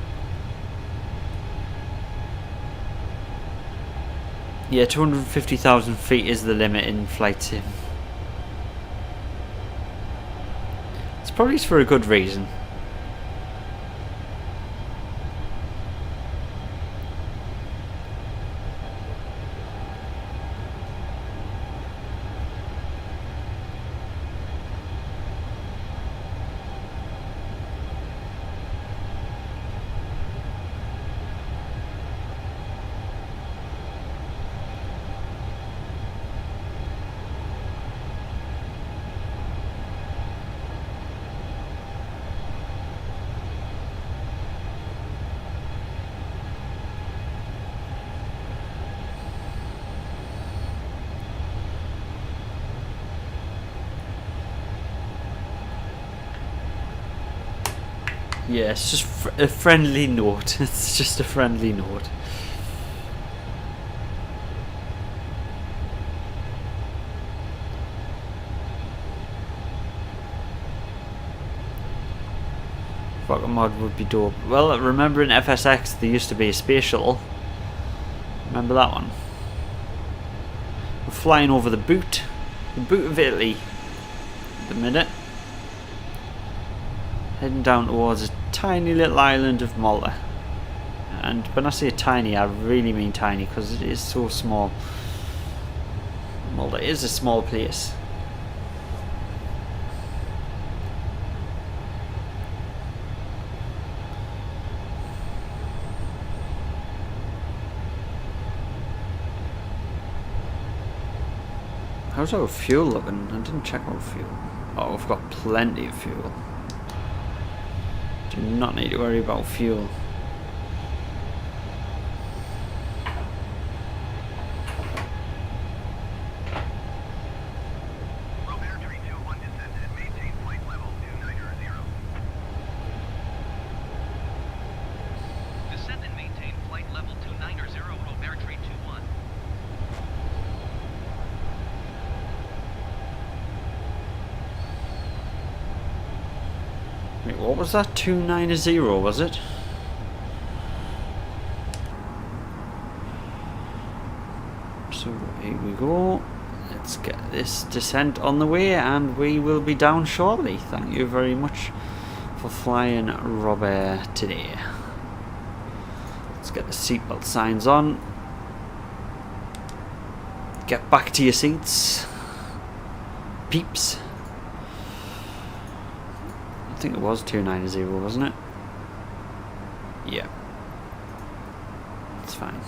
Yeah, 250,000 feet is the limit in Flight Sim. probably for a good reason. Yeah, it's just a friendly note. It's just a friendly note. Rocket mod would be dope. Well, remember in FSX there used to be a space shuttle. Remember that one? We're flying over the boot of Italy at the minute. Heading down towards a tiny little island of Malta. And when I say tiny, I really mean tiny because it is so small. Malta is a small place. How's our fuel looking? I didn't check our fuel. Oh, we've got plenty of fuel. Do not need to worry about fuel. Descend and maintain flight level 290. Robert 321. Wait, what was that? 290, was it? So here we go. Let's get this descent on the way and we will be down shortly. Thank you very much for flying Robert today. Let's get the seatbelt signs on. Get back to your seats, peeps. I think it was 290, wasn't it? Yeah. It's fine.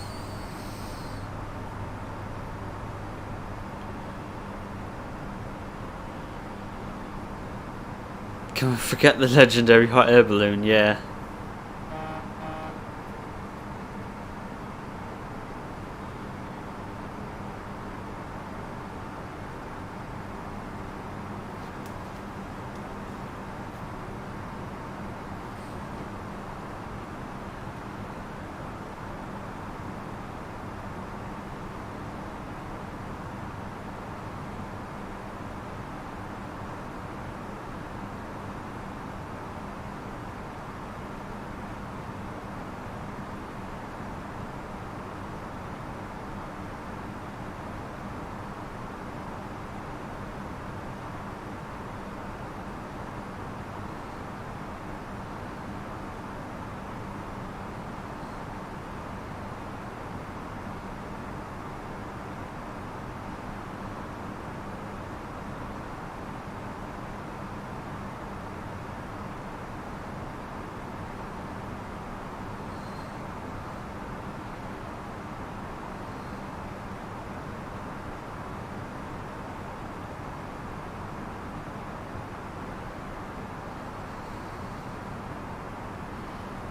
Can we forget the legendary hot air balloon? Yeah.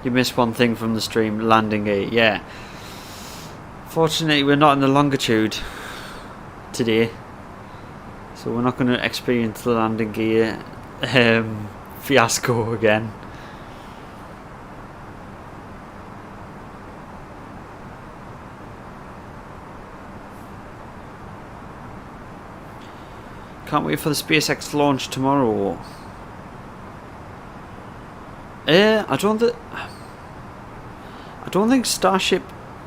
You missed one thing from the stream, landing gear, yeah. Fortunately we're not in the longitude today, so we're not going to experience the landing gear fiasco again. Can't wait for the SpaceX launch tomorrow. I don't think Starship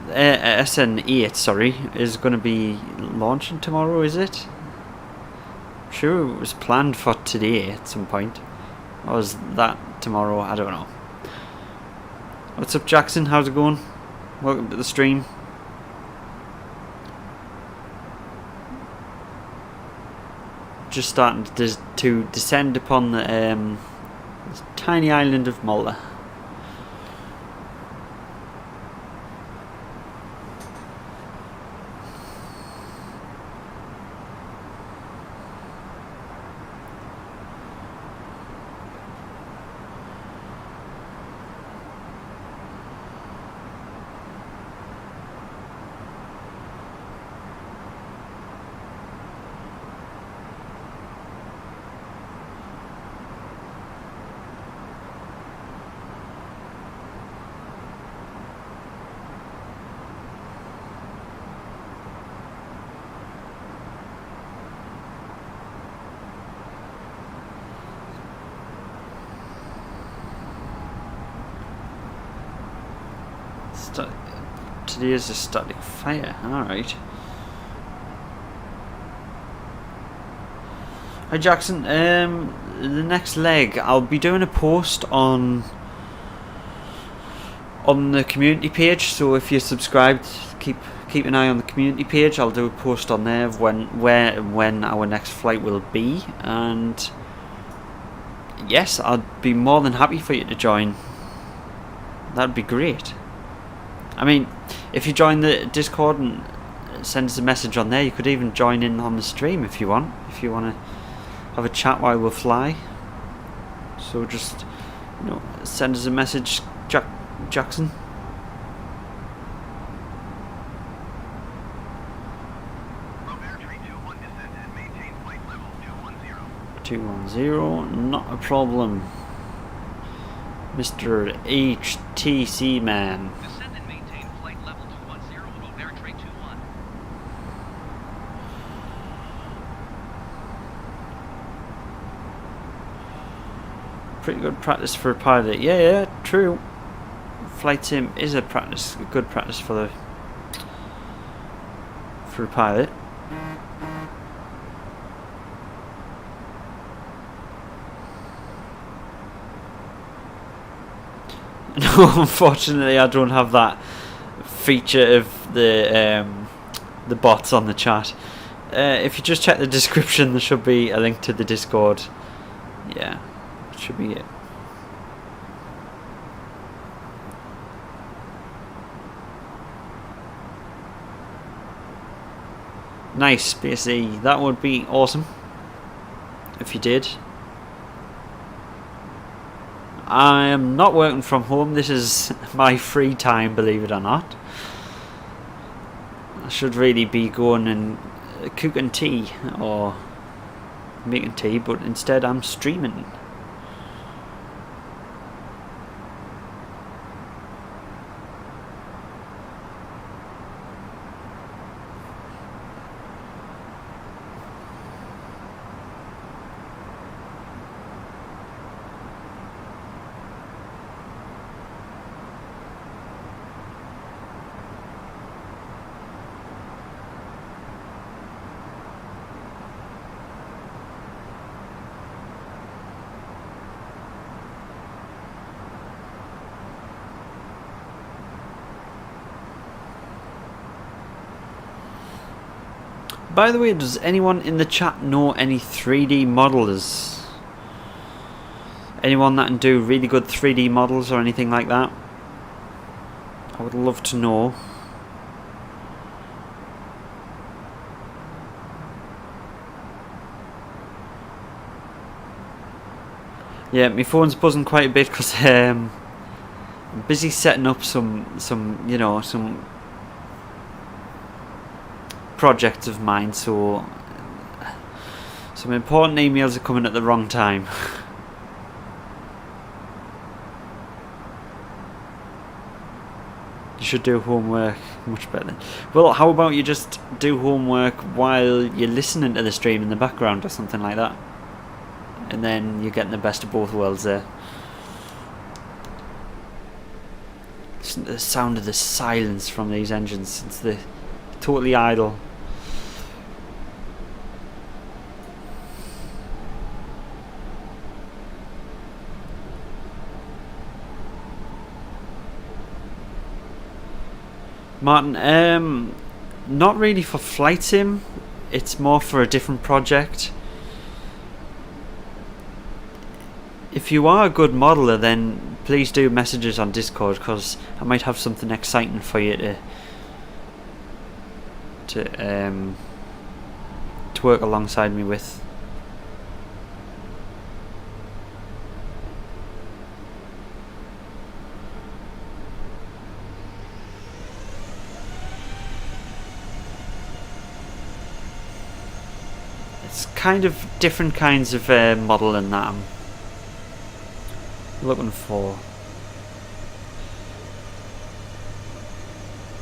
SN8, sorry, is going to be launching tomorrow, is it? I'm sure it was planned for today at some point. Or is that tomorrow? I don't know. What's up, Jackson? How's it going? Welcome to the stream. Just starting to descend upon the this tiny island of Malta. Today is a static fire. Alright. Hi Jackson, the next leg, I'll be doing a post on the community page, so if you're subscribed, keep an eye on the community page. I'll do a post on there of when our next flight will be, and yes, I'd be more than happy for you to join. That'd be great. I mean, if you join the Discord and send us a message on there, you could even join in on the stream if you want. If you want to have a chat while we fly. So just, you know, send us a message, Jackson. Rover 321 descend and maintain flight level 210. 210, not a problem. Mr. HTC man. Descend and maintain flight level 210 Rover 321. Pretty good practice for a pilot. Yeah, true. Flight sim is a good practice for a pilot. No, unfortunately, I don't have that feature of the bots on the chat. If you just check the description, there should be a link to the Discord. Yeah, should be it. Nice, BSE. That would be awesome if you did. I am not working from home. This is my free time, believe it or not. I should really be going and cooking tea or making tea, but instead I'm streaming. By the way, does anyone in the chat know any 3D modelers? Anyone that can do really good 3D models or anything like that? I would love to know. Yeah, my phone's buzzing quite a bit because I'm busy setting up some projects of mine, so some important emails are coming at the wrong time. You should do homework much better. Well, how about you just do homework while you're listening to the stream in the background or something like that, and then you're getting the best of both worlds there. Listen to the sound of the silence from these engines. It's totally idle. Martin, not really for flight sim, it's more for a different project. If you are a good modeler, then please do message us on Discord, because I might have something exciting for you to work alongside me with. It's kind of different kinds of modelling that I'm looking for.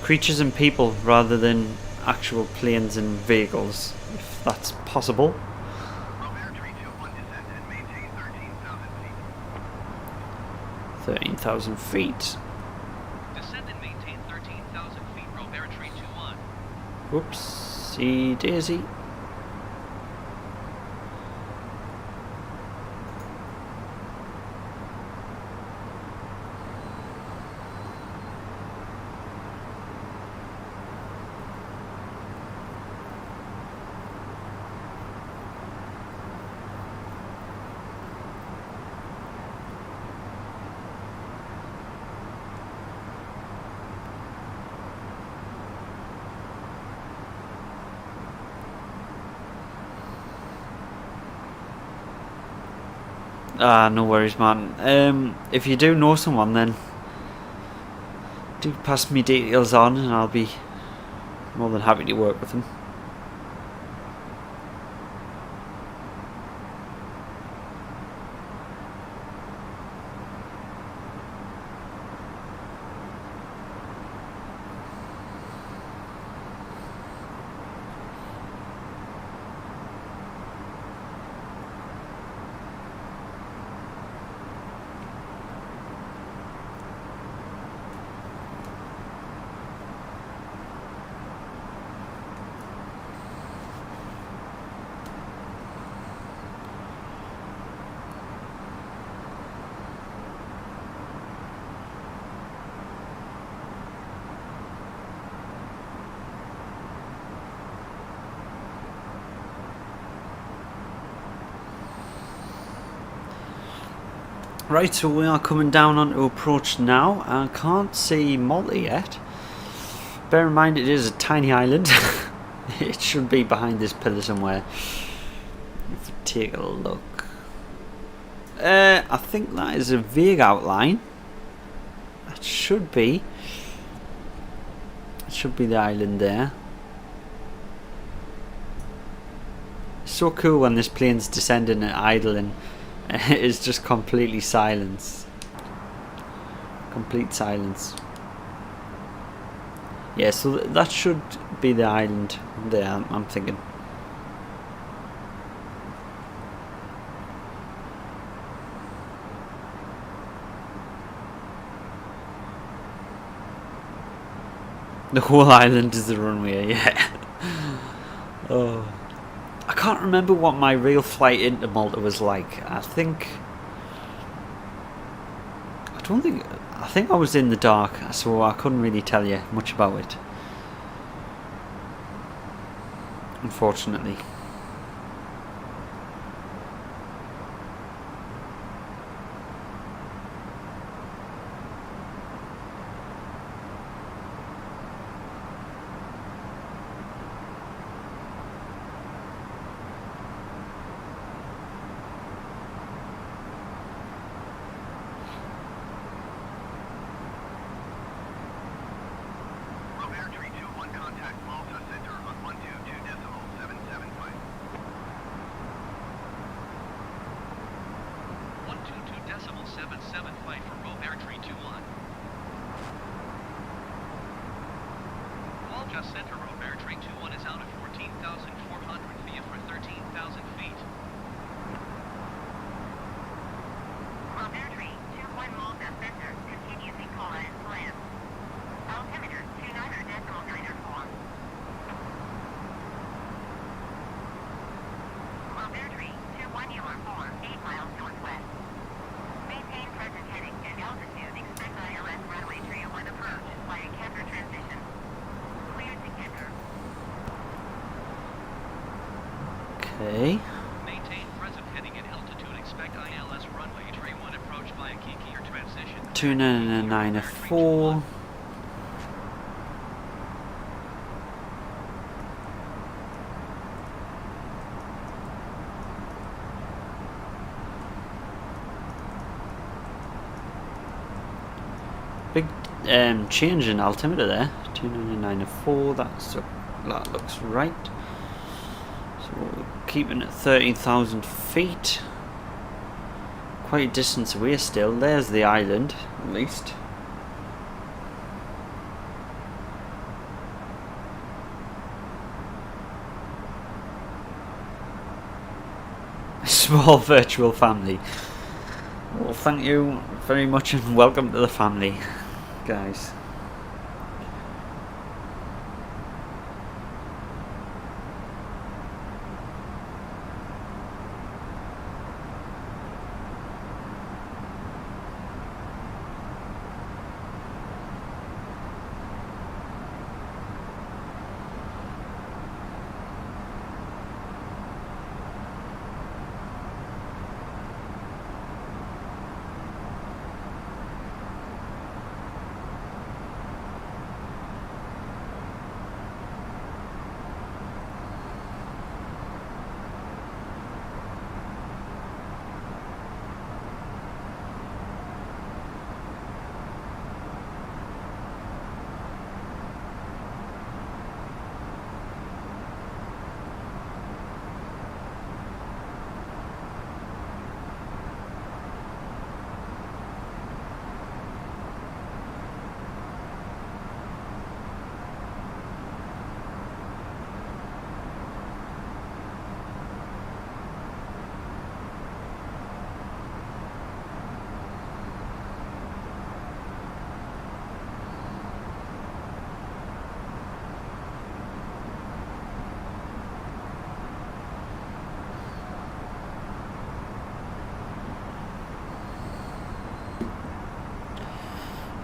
Creatures and people rather than actual planes and vehicles, if that's possible. Rover 321 descend and maintain 13,000 13,000 feet. feet. Descend and maintain 13,000 feet, Rover 321. Whoopsie daisy. No worries, man. If you do know someone, then do pass me details on, and I'll be more than happy to work with them. Right, so we are coming down onto approach now. I can't see Malta yet. Bear in mind it is a tiny island. It should be behind this pillar somewhere. If we take a look. I think that is a vague outline. That should be. It should be the island there. So cool when this plane's descending and idling. It's just completely silence. Complete silence. Yeah, so that should be the island there, I'm thinking. The whole island is the runway, yeah. Oh. I can't remember what my real flight into Malta was like. I think I was in the dark, so I couldn't really tell you much about it, unfortunately. Rover 321 contact Malta Center on 122.775. Okay. Maintain present heading at altitude. Expect ILS runway 31 approach via Kiki or transition. 2994. Big change in altimeter there. 2994. That looks right. So we're keeping it 13,000 feet. Quite a distance away still. There's the island, at least. Small virtual family. Well, thank you very much and welcome to the family, guys.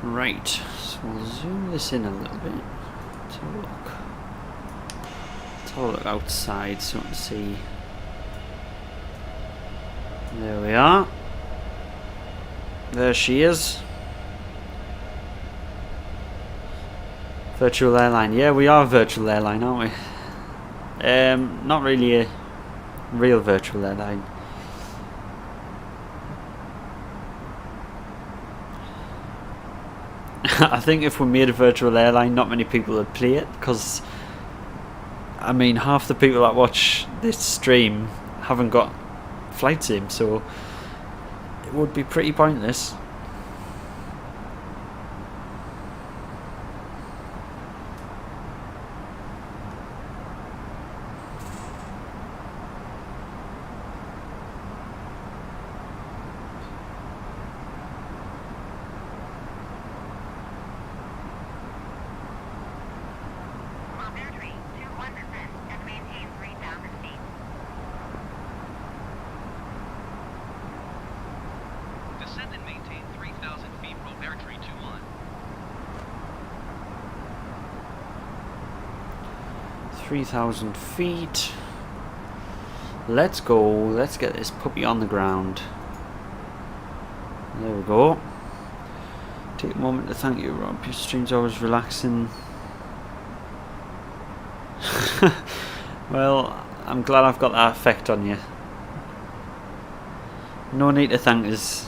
Right, so we'll zoom this in a little bit. Let's have a look. Let's have a look outside so we can see. There we are. There she is. Virtual airline. Yeah, we are a virtual airline, aren't we? Not really a real virtual airline. I think if we made a virtual airline, not many people would play it, because I mean, half the people that watch this stream haven't got flight sim, so it would be pretty pointless. Descend and maintain 3,000 feet. Rope air tree 21. 3,000 feet. Let's go. Let's get this puppy on the ground. There we go. Take a moment to thank you, Rob. Your stream's always relaxing. Well, I'm glad I've got that effect on you. No need to thank us.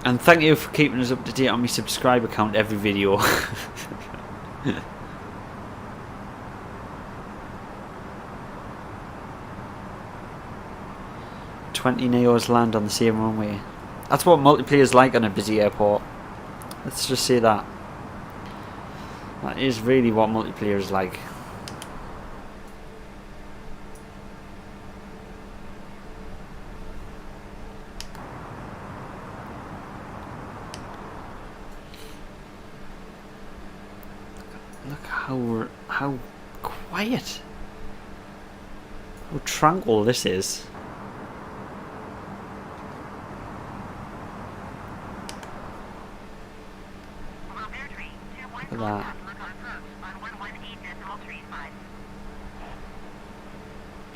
And thank you for keeping us up to date on my subscriber count every video. 20 Neos land on the same runway. That's what multiplayer's like on a busy airport. Let's just say that. That is really what multiplayer is like. Look how quiet, how tranquil this is. Look at that.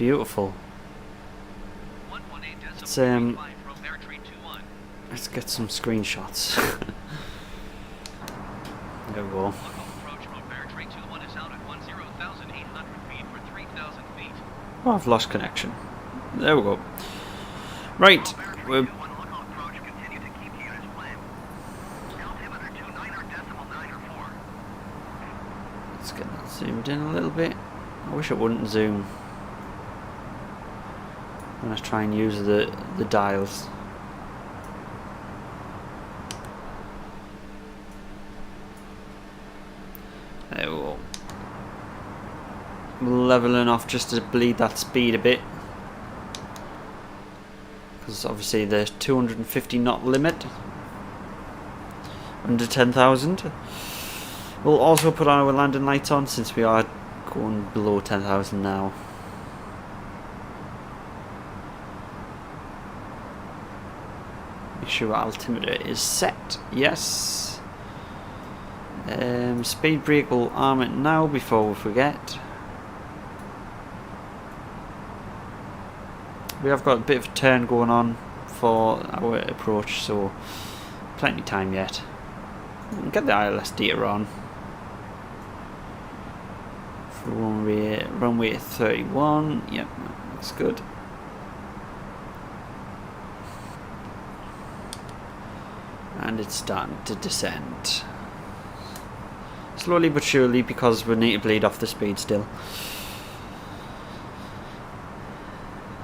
beautiful. Let's get some screenshots. There we go. Oh, I've lost connection. There we go. Right, we're let's get that zoomed in a little bit. I wish it wouldn't zoom when I try and use the dials. There we go. Leveling off just to bleed that speed a bit, because obviously the 250 knot limit under 10,000. We'll also put our landing lights on since we are going below 10,000 now. Make sure our altimeter is set. Yes. Speed brake will arm it now before we forget. We have got a bit of a turn going on for our approach, so plenty of time yet. We can get the ILS data on for runway 31. Yep, that's good. And it's starting to descend. Slowly but surely, because we need to bleed off the speed still.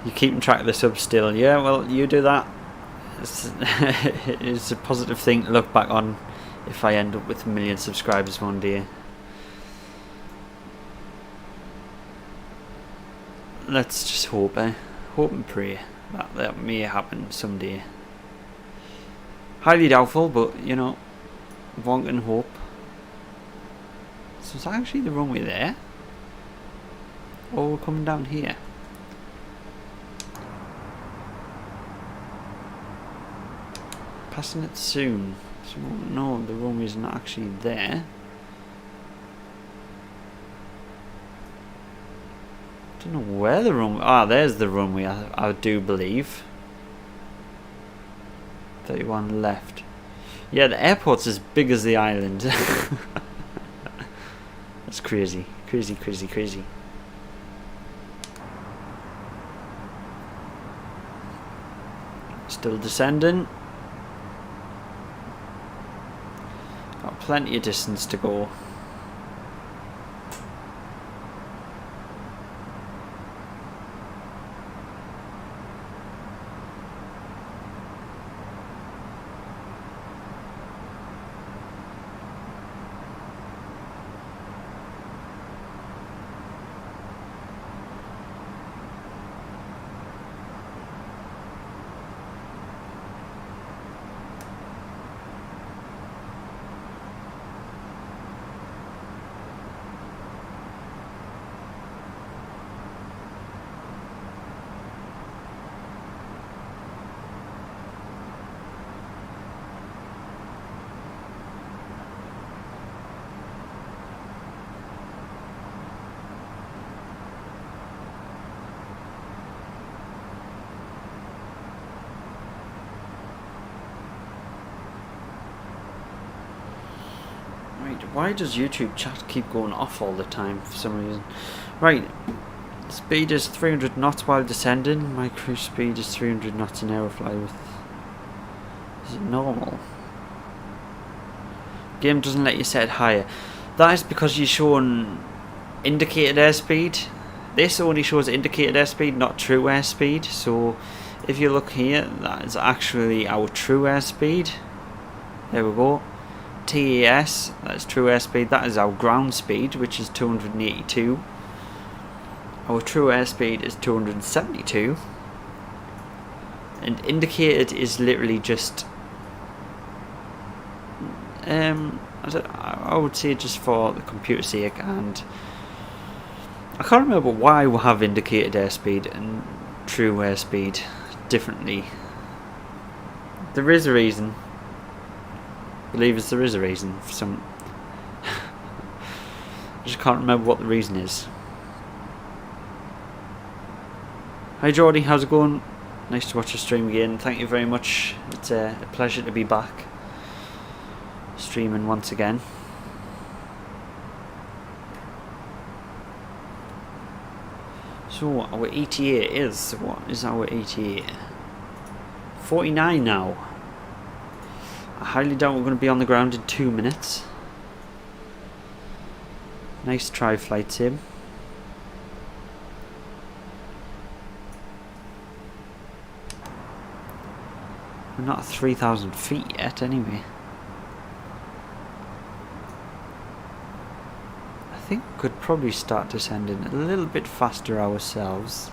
You're keeping track of the subs still. Yeah, well, you do that. It's a positive thing to look back on if I end up with 1 million subscribers one day. Let's just hope, hope and pray that may happen someday. Highly doubtful, but you know, one can hope. So is that actually the runway there? Or we're coming down here? Passing it soon. So no, the runway's not actually there. Don't know where the runway. Ah, there's the runway. I do believe. 31 left. Yeah, the airport's as big as the island. That's crazy, crazy, crazy, crazy. Still descending. Got plenty of distance to go. Why does YouTube chat keep going off all the time for some reason? Right, speed is 300 knots while descending. My cruise speed is 300 knots in aerofly with... Is it normal? Game doesn't let you set it higher. That is because you're showing indicated airspeed. This only shows indicated airspeed, not true airspeed. So if you look here, that is actually our true airspeed. There we go. TAS, that's true airspeed, that is our ground speed, which is 282. Our true airspeed is 272. And indicated is literally just I would say just for the computer sake, and I can't remember why we have indicated airspeed and true airspeed differently. There is a reason. Believe us, there is a reason for some. I just can't remember what the reason is. Hi Jordy, how's it going? Nice to watch your stream again. Thank you very much. It's a pleasure to be back streaming once again. So our ETA is, what is our ETA? 49 now. I highly doubt we're going to be on the ground in 2 minutes. Nice try, flight sim. We're not at 3,000 feet yet anyway. I think we could probably start descending a little bit faster ourselves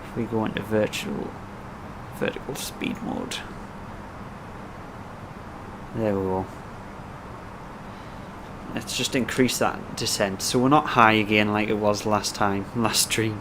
if we go into vertical speed mode. There we go. Let's just increase that descent so we're not high again like it was last stream.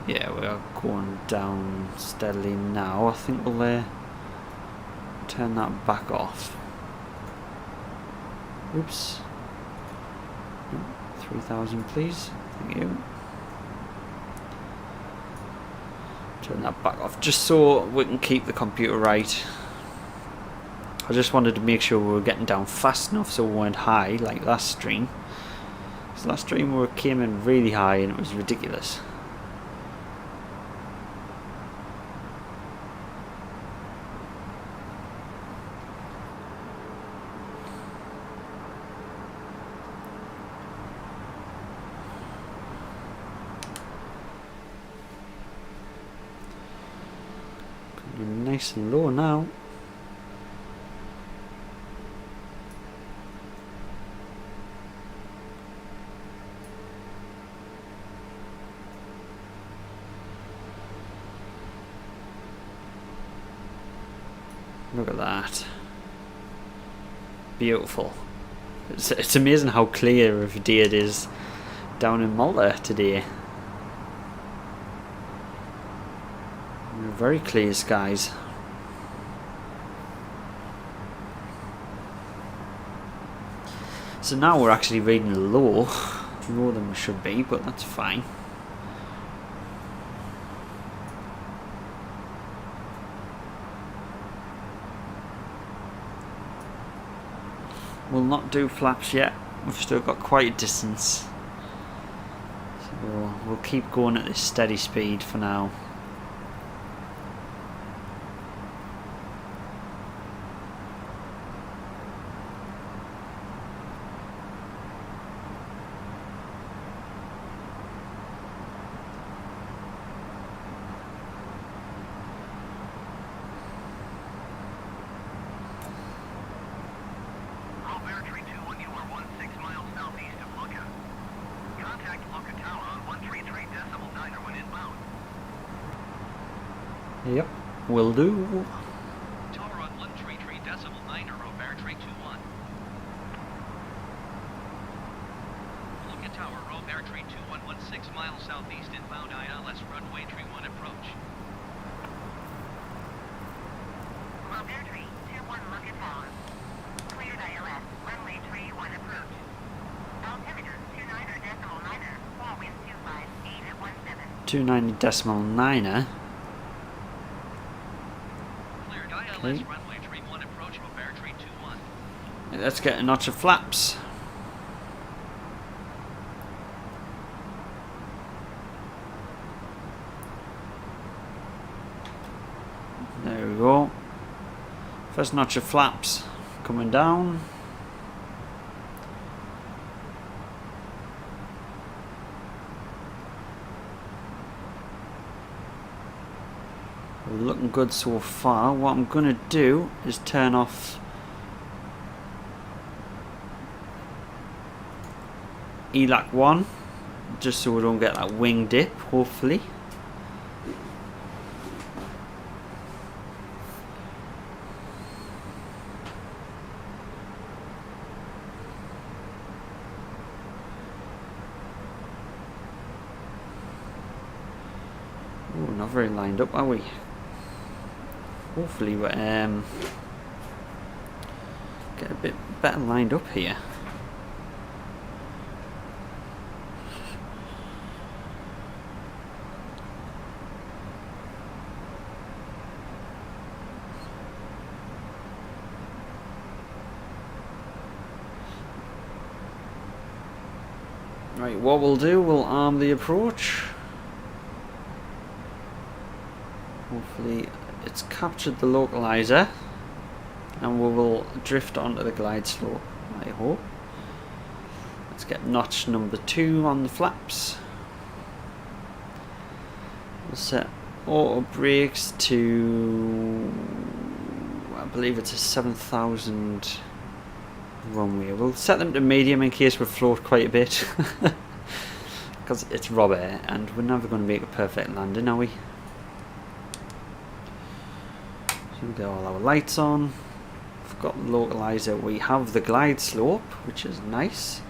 Yeah, we are going down steadily now. I think we'll turn that back off. Oops. 3,000 please. Thank you. Turn that back off just so we can keep the computer right. I just wanted to make sure we were getting down fast enough so we weren't high like last stream. So last stream we came in really high and it was ridiculous. Nice and low now. Look at that. Beautiful. It's amazing how clear of a day it is down in Malta today. Very clear skies. So now we're actually reading lower than we should be, but that's fine. We'll not do flaps yet. We've still got quite a distance. So we'll keep going at this steady speed for now. Yep, will do. Tower on 133.9 or bear trade 21. Look at tower, row bear trade 2116 miles southeast inbound ILS runway 31 approach. Row bear trade 21 look at tower. Cleared ILS runway 31 approach. Altimeter 29.9er, fall wind 258 at 17. 29.9er. Okay. Let's get a notch of flaps. There we go. First notch of flaps coming down. Looking good so far. What I'm going to do is turn off ELAC 1, just so we don't get that wing dip, hopefully. Oh, not very lined up, are we? Hopefully we get a bit better lined up here. Right, what we'll do, we'll arm the approach. Hopefully it's captured the localizer and we will drift onto the glide slope, I hope. Let's get notch number 2 on the flaps. We'll set auto brakes to, I believe it's a 7,000 runway. We'll set them to medium in case we float quite a bit. Because it's Rob Air and we're never going to make a perfect landing, are we? So we've got all our lights on. We've got the localizer. We have the glide slope, which is nice.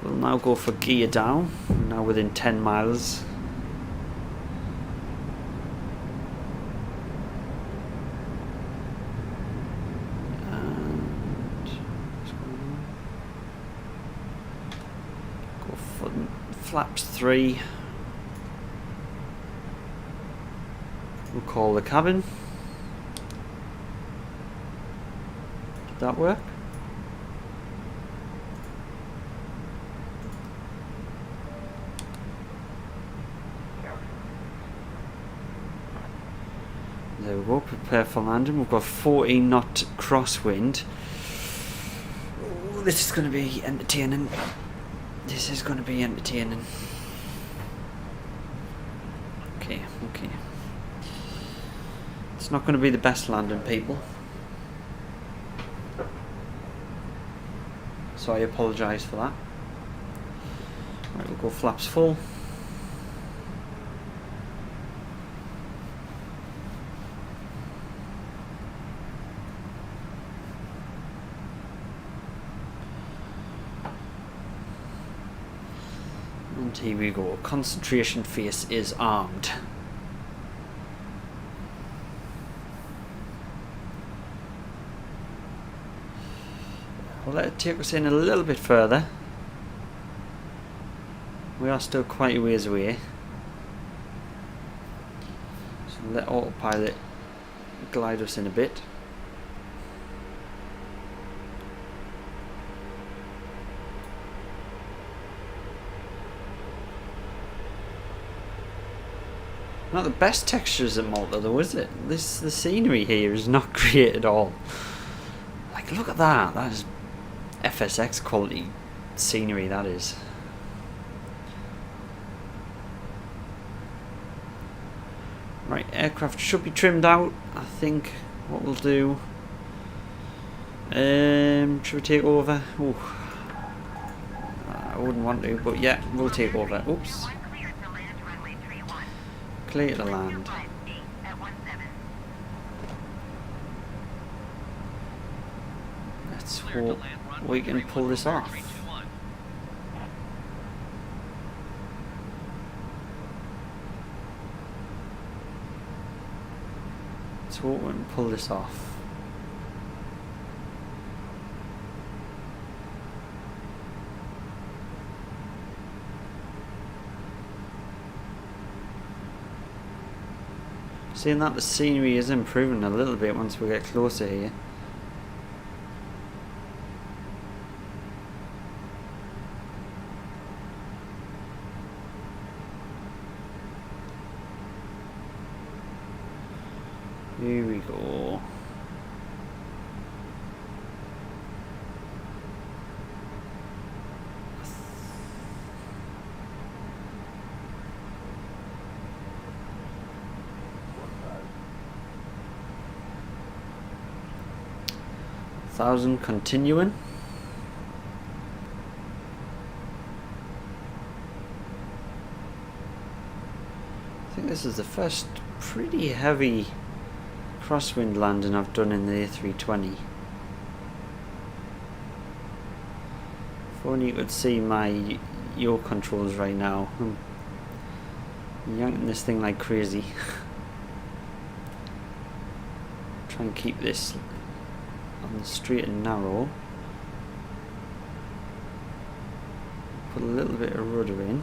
We'll now go for gear down. We're now within 10 miles. And go for flaps 3. We'll call the cabin. Did that work? There we go, prepare for landing. We've got 14 knot crosswind. Ooh, this is going to be entertaining. This is going to be entertaining. Okay. It's not going to be the best landing, people. So I apologise for that. Right, we'll go flaps full. And here we go. Concentration face is armed. We'll let it take us in a little bit further. We are still quite a ways away. So let autopilot glide us in a bit. Not the best textures at Malta though, is it? The scenery here is not great at all. Like, look at that. That is FSX quality scenery, that is. Right, aircraft should be trimmed out. I think what we'll do. Should we take over? Ooh. I wouldn't want to, but yeah, we'll take over. Oops. Clear to land. Let's hope we can pull this off. Let's hope we can pull this off. Seeing that the scenery is improving a little bit once we get closer here. Here we go. Thousand continuing. think this is the first pretty heavy crosswind landing I've done in the A320. If only you could see my yaw controls right now. I'm yanking this thing like crazy. Try and keep this on the straight and narrow. Put a little bit of rudder in.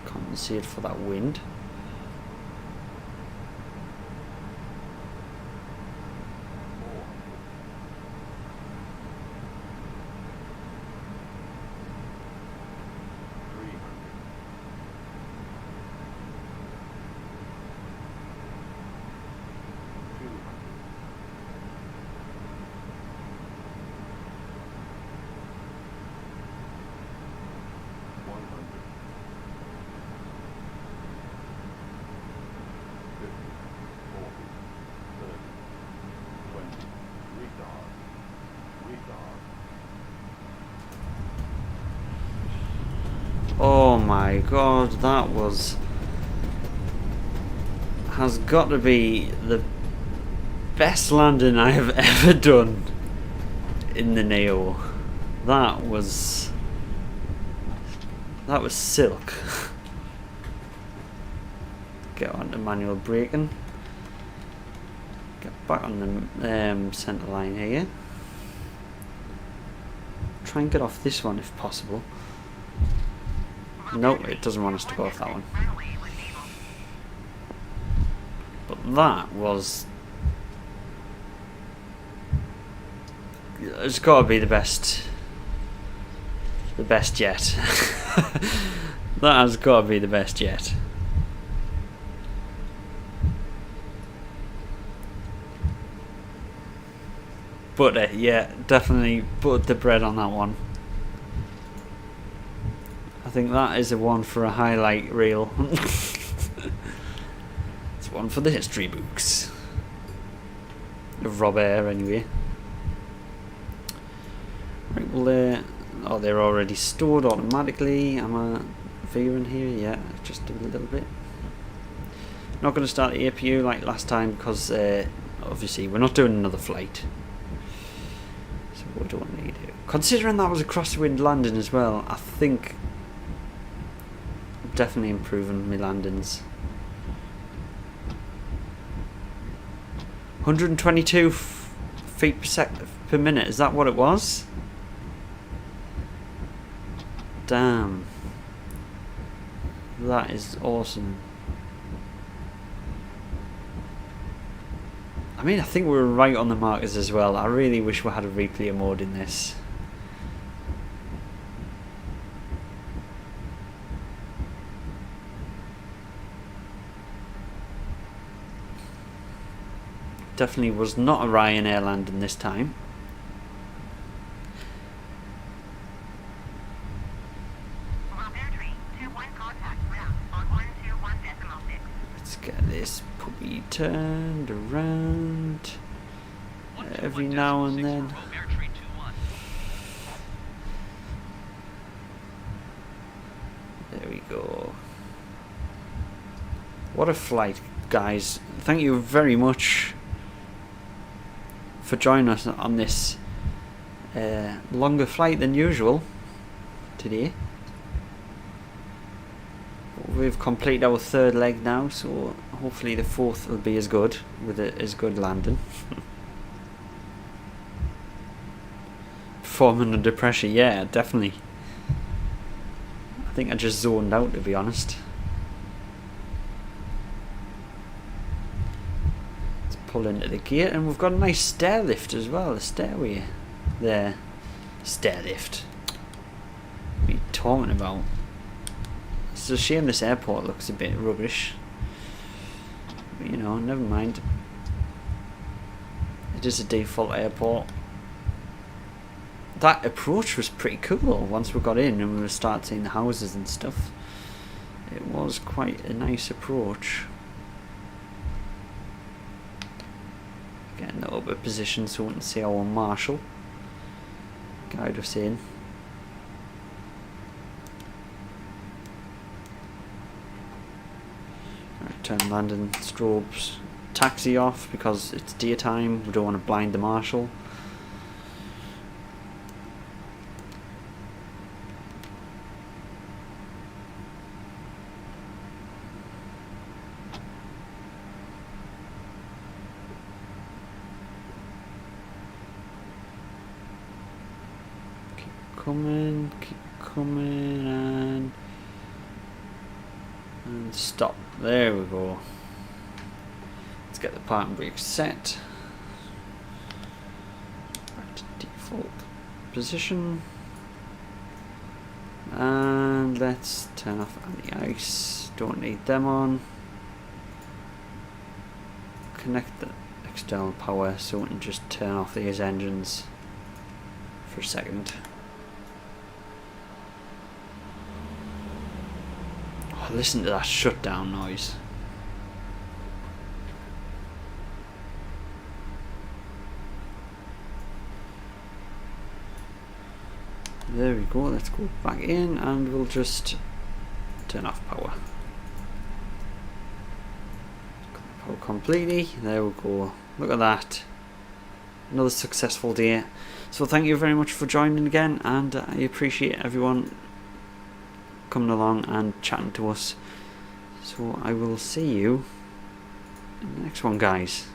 Compensate for that wind. Oh my god, that has got to be the best landing I have ever done in the Neo. That was silk. Get on to manual braking. Get back on the centre line here. Try and get off this one if possible. No, it doesn't want us to go off that one. But that was... It's got to be the best yet. That has got to be the best yet. Butter, yeah, definitely buttered the bread on that one. I think that is a one for a highlight reel. It's one for the history books. Of Rob Air, anyway. Right, well, oh, they're already stored automatically. Am I veering here? Yeah, just a little bit. Not going to start the APU like last time because obviously we're not doing another flight. So we don't need it. Considering that was a crosswind landing as well, I think definitely improving my landings. 122 feet per minute, is that what it was? Damn. That is awesome. I mean, I think we were right on the markers as well. I really wish we had a replayer mode in this. Definitely was not a Ryanair landing this time. Let's get this puppy turned around every now and then. There we go. What a flight, guys. Thank you very much for joining us on this longer flight than usual today. We've completed our third leg now, so hopefully the fourth will be as good, with as good landing. Performing under pressure, yeah, definitely. I think I just zoned out, to be honest. Pull into the gate, and we've got a nice stair lift as well, a stairway there. Stair lift. What are you talking about? It's a shame this airport looks a bit rubbish, but you know, never mind. It is a default airport. That approach was pretty cool once we got in and we started seeing the houses and stuff. It was quite a nice approach. Getting the upper position so we can see our marshal guide us in. turn landing strobes, taxi off because it's daytime. We don't want to blind the marshal. Keep coming, and stop. There we go. Let's get the parking brake set back to default position, and let's turn off anti-ice. Don't need them on. Connect the external power so we can just turn off these engines for a second. Listen to that shutdown noise. There we go, let's go back in and we'll just turn off power. Power completely, there we go. Look at that. Another successful day. So thank you very much for joining again, and I appreciate everyone coming along and chatting to us. So I will see you in the next one, guys.